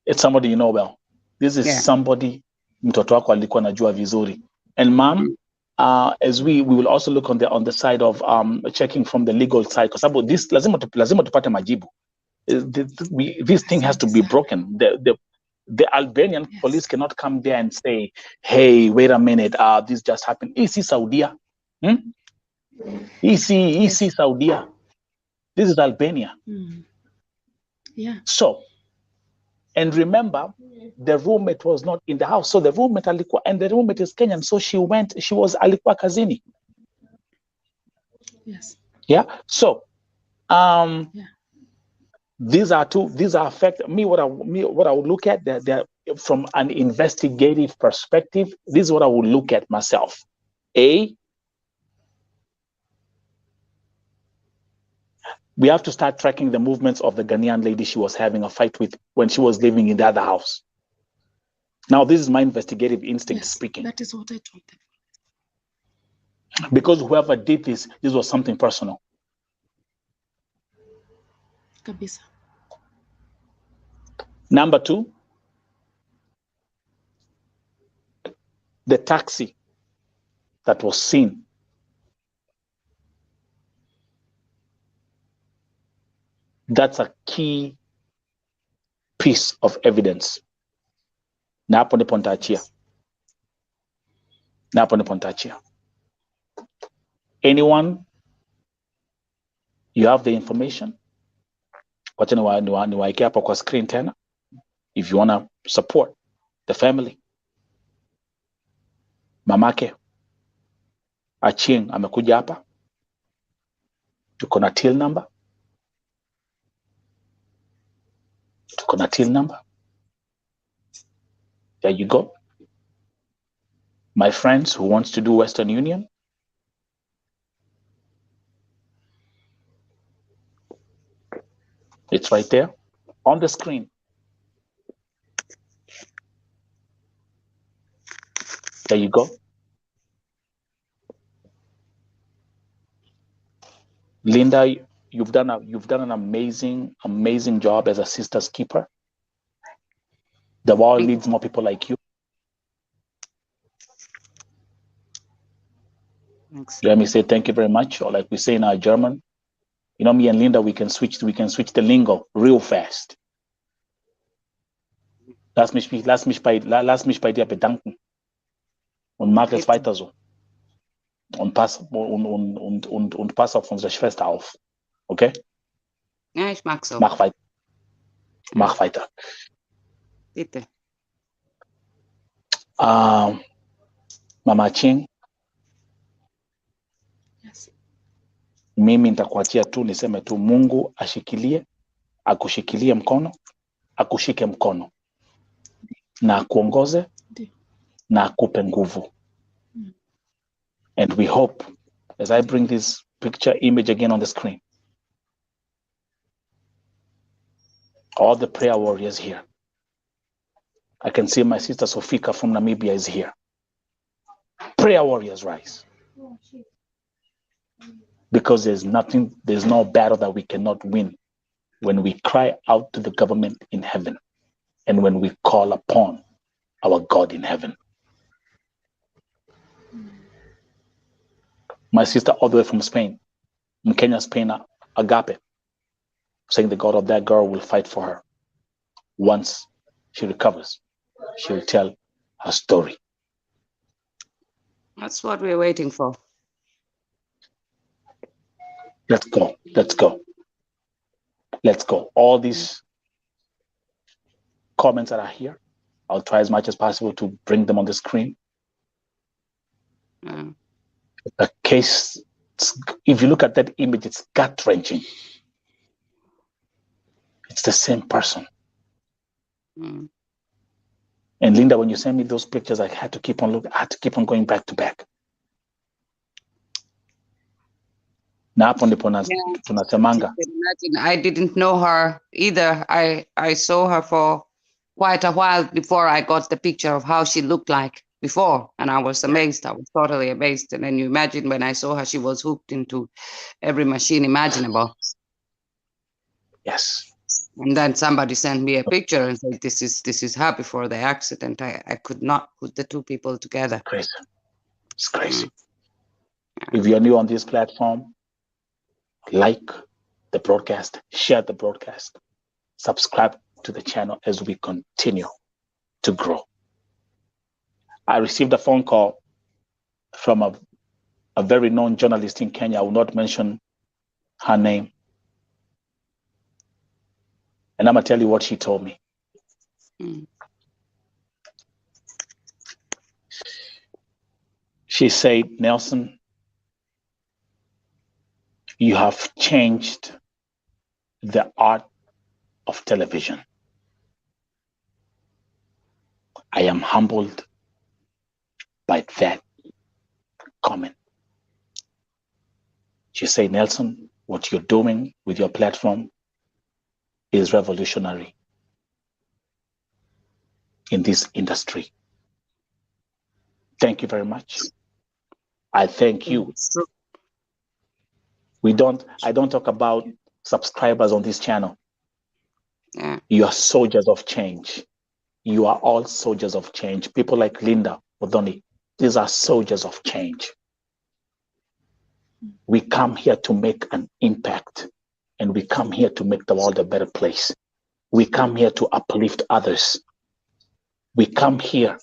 It's somebody you know well. This is somebody mtoto wako alikuwa anajua vizuri. And mom, as we will also look on the side of checking from the legal side, because this lazima tupate majibu. This thing has to be broken. The Albanian police cannot come there and say, hey, wait a minute, this just happened. Is Saudia? Is Saudia? This is Albania. Yeah. So, and remember, the roommate was not in the house. So the roommate alikuwa, and the roommate is Kenyan. So she was alikuwa kazini. Yes. Yeah. So, these are affect me. What I would look at they're from an investigative perspective. This is what I would look at myself. We have to start tracking the movements of the Ghanaian lady she was having a fight with when she was living in the other house. Now, this is my investigative instinct speaking. That is what I told them. Because whoever did this was something personal. Kabisa. Number 2, the taxi that was seen. That's a key piece of evidence. Na hapo ndipo nitaachia. Anyone, you have the information. Wacha niwaeke hapo kwa screen tena. If you want to support the family. Mamake Achieng amekuja hapa. Tuko na till number. There you go. My friends who wants to do Western Union. It's right there on the screen. There you go. Linda, you've done an amazing job as a sister's keeper. The world needs more people like you. Thanks. Let me say thank you very much, or like we say in our German. You know, me and Linda, we can switch the lingo real fast. Lass mich bei dir bedanken. Und mach es weiter so. Und pass auf unsere Schwester auf. Okay? Ja, ich mag so. Mach weiter. Bitte. Mama Ching. Yes. Mimi nitakuachia tu niseme tu Mungu akushikilie mkono, akushike mkono. Na akuongoze, na akupe nguvu. And we hope, as I bring this image again on the screen, all the prayer warriors here. I can see my sister Sofika from Namibia is here. Prayer warriors rise. Because there's no battle that we cannot win when we cry out to the government in heaven and when we call upon our God in heaven. My sister all the way from Spain, in Kenya, Spain, Agape, saying the God of that girl will fight for her. Once she recovers, she will tell her story. That's what we're waiting for. Let's go. Let's go. All these comments that are here, I'll try as much as possible to bring them on the screen. The case, if you look at that image, it's gut-wrenching. It's the same person. And Linda, when you sent me those pictures, I had to keep on looking. I had to keep on going back to back. Na hapo ndipo tunasemanga. I didn't know her either. I saw her for quite a while before I got the picture of how she looked like before, and I was amazed. I was totally amazed. And then you imagine when I saw her, she was hooked into every machine imaginable. Yes. And then somebody sent me a picture and said, "This is her before the accident." I could not put the two people together. Crazy. It's crazy. If you're new on this platform, like the broadcast, share the broadcast, subscribe to the channel as we continue to grow. I received a phone call from a very known journalist in Kenya. I will not mention her name. And I'm going to tell you what she told me. She said, "Nelson, you have changed the art of television. I am humbled by that comment." She said, "Nelson, what you're doing with your platform is revolutionary in this industry. Thank you very much. I thank you." I don't talk about subscribers on this channel. You are soldiers of change. You are all soldiers of change. People like Linda Odoni, these are soldiers of change. We come here to make an impact, and we come here to make the world a better place. We come here to uplift others. We come here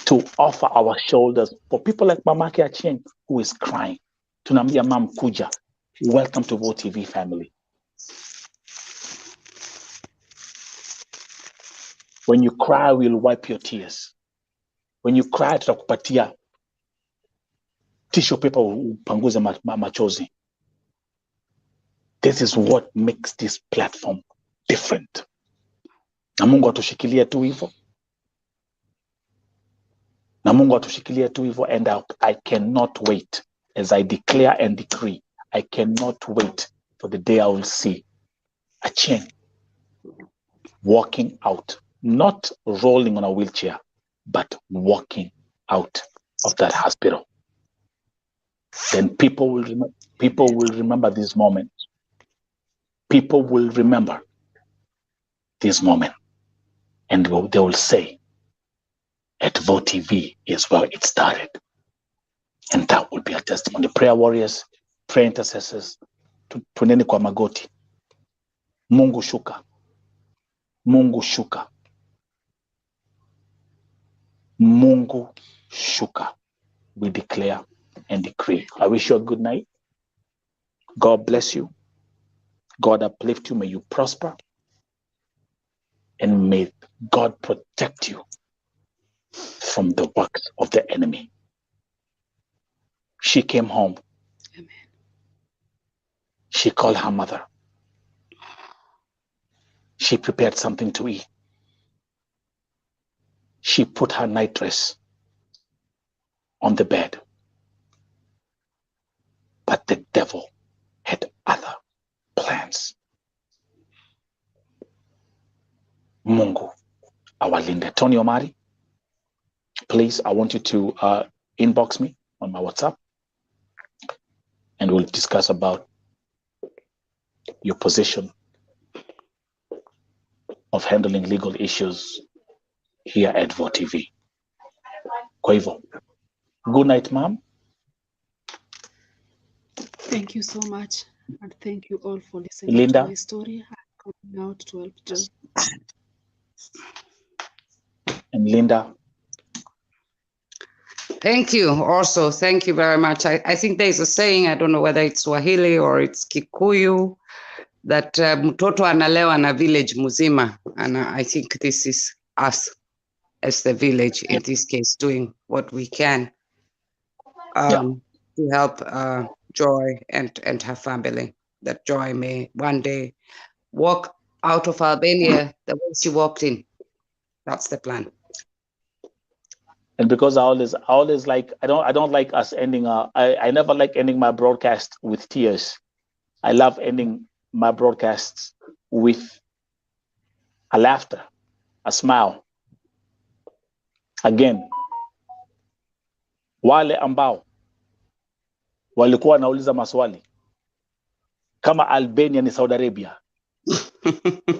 to offer our shoulders for people like Mamake Achieng, who is crying. Tunambia Mam Kuja, welcome to JOY TV family. When you cry, we'll wipe your tears. When you cry, tutakupatia tissue paper upanguze machozi. This is what makes this platform different. Na Mungu atushikilie tu hivyo. Na Mungu atushikilie tu hivyo, and I cannot wait, as I declare and decree, I cannot wait for the day I will see Achieng walking out, not rolling on a wheelchair, but walking out of that hospital. Then people will remember this moment. People will remember this moment, and they will say, at JOY TV is where it started. And that will be a testimony. Prayer warriors, prayer intercessors, tuneni kwa magoti. Mungu shuka. Mungu shuka. Mungu shuka. We declare and decree. I wish you a good night. God bless you. God uplift you. May you prosper. And may God protect you from the works of the enemy. She came home. Amen. She called her mother. She prepared something to eat. She put her night dress on the bed. But the devil had other plans. Mungu awalinde. Tony Omari, please, I want you to inbox me on my WhatsApp, and we'll discuss about your position of handling legal issues here at JOY TV. Kwa hivyo, good night, ma'am. Thank you so much, and thank you all for listening Linda. to my story. I'm coming out to help Joy. And Linda. Thank you. Also, thank you very much. I think there's a saying, I don't know whether it's Swahili or it's Kikuyu, that mtoto analewa na village muzima, and I think this is us as the village in this case doing what we can to help Joy and her family, that Joy may one day walk out of Albania the way she walked in. That's the plan. And because I always like, I don't like us ending I never like ending my broadcast with tears. I love ending my broadcasts with a laughter, a smile. Again, wale ambao walikuwa wanauliza maswali kama Albania ni Saudi Arabia,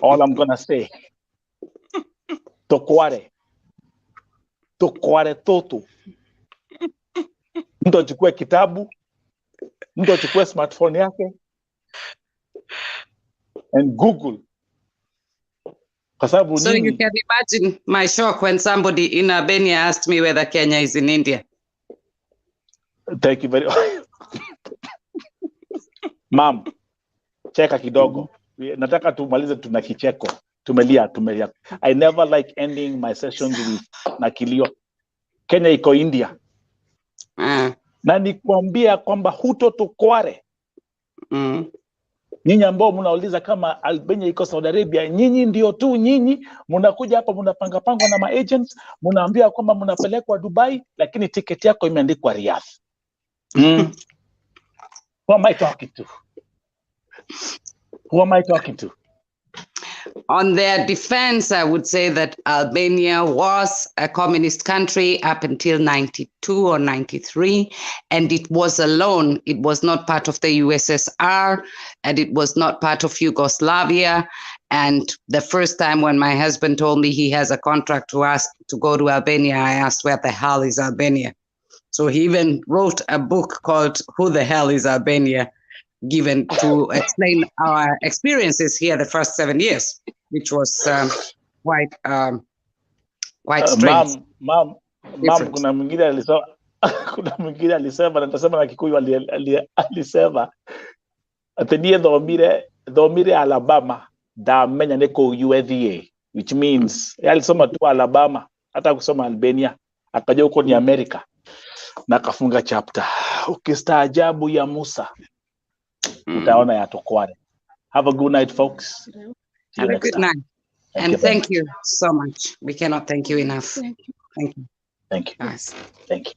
all I'm gonna say, tokware toto. Mtu achukue kitabu, mtu achukue smartphone yake and Google. So you can imagine my shock when somebody in Albania asked me whether Kenya is in India. Thank you very much. Ma'am, cheka kidogo. Nataka tumalize tuna kicheko. Tumelia. I never like ending my sessions with na Kilio. Kenya iko India. Na nikwambia kwamba hutotokware. Nyinyi ambao mnauliza kama Albania iko Saudi Arabia, nyinyi ndio tu nyinyi mnakuja hapa mnapanga na maagents, mnaambia kwamba mnapelekwa Dubai lakini tiketi yako imeandikwa Riyadh. Who am I talking to? Who am I talking to? On their defense, I would say that Albania was a communist country up until 92 or 93, and it was alone. It was not part of the USSR, and it was not part of Yugoslavia. And the first time when my husband told me he has a contract to ask to go to Albania, I asked, where the hell is Albania? So he even wrote a book called Who the Hell is Albania? Given to explain our experiences here the first 7 years, which was quite strange. Ma'am, kuna mwingine alisema na nitasema na Kikuyu alisema atendie dhomire Alabama da menya neko USDA, which means alisoma tu Alabama, hata kusoma Albania, akaja huko ni America na kafunga chapter. Ukistaajabu ya Musa utaona ya tokware. Have a good night, folks. Have a good night. And thank you so much. We cannot thank you enough. Thank you. Thank you. Nice. Thank you.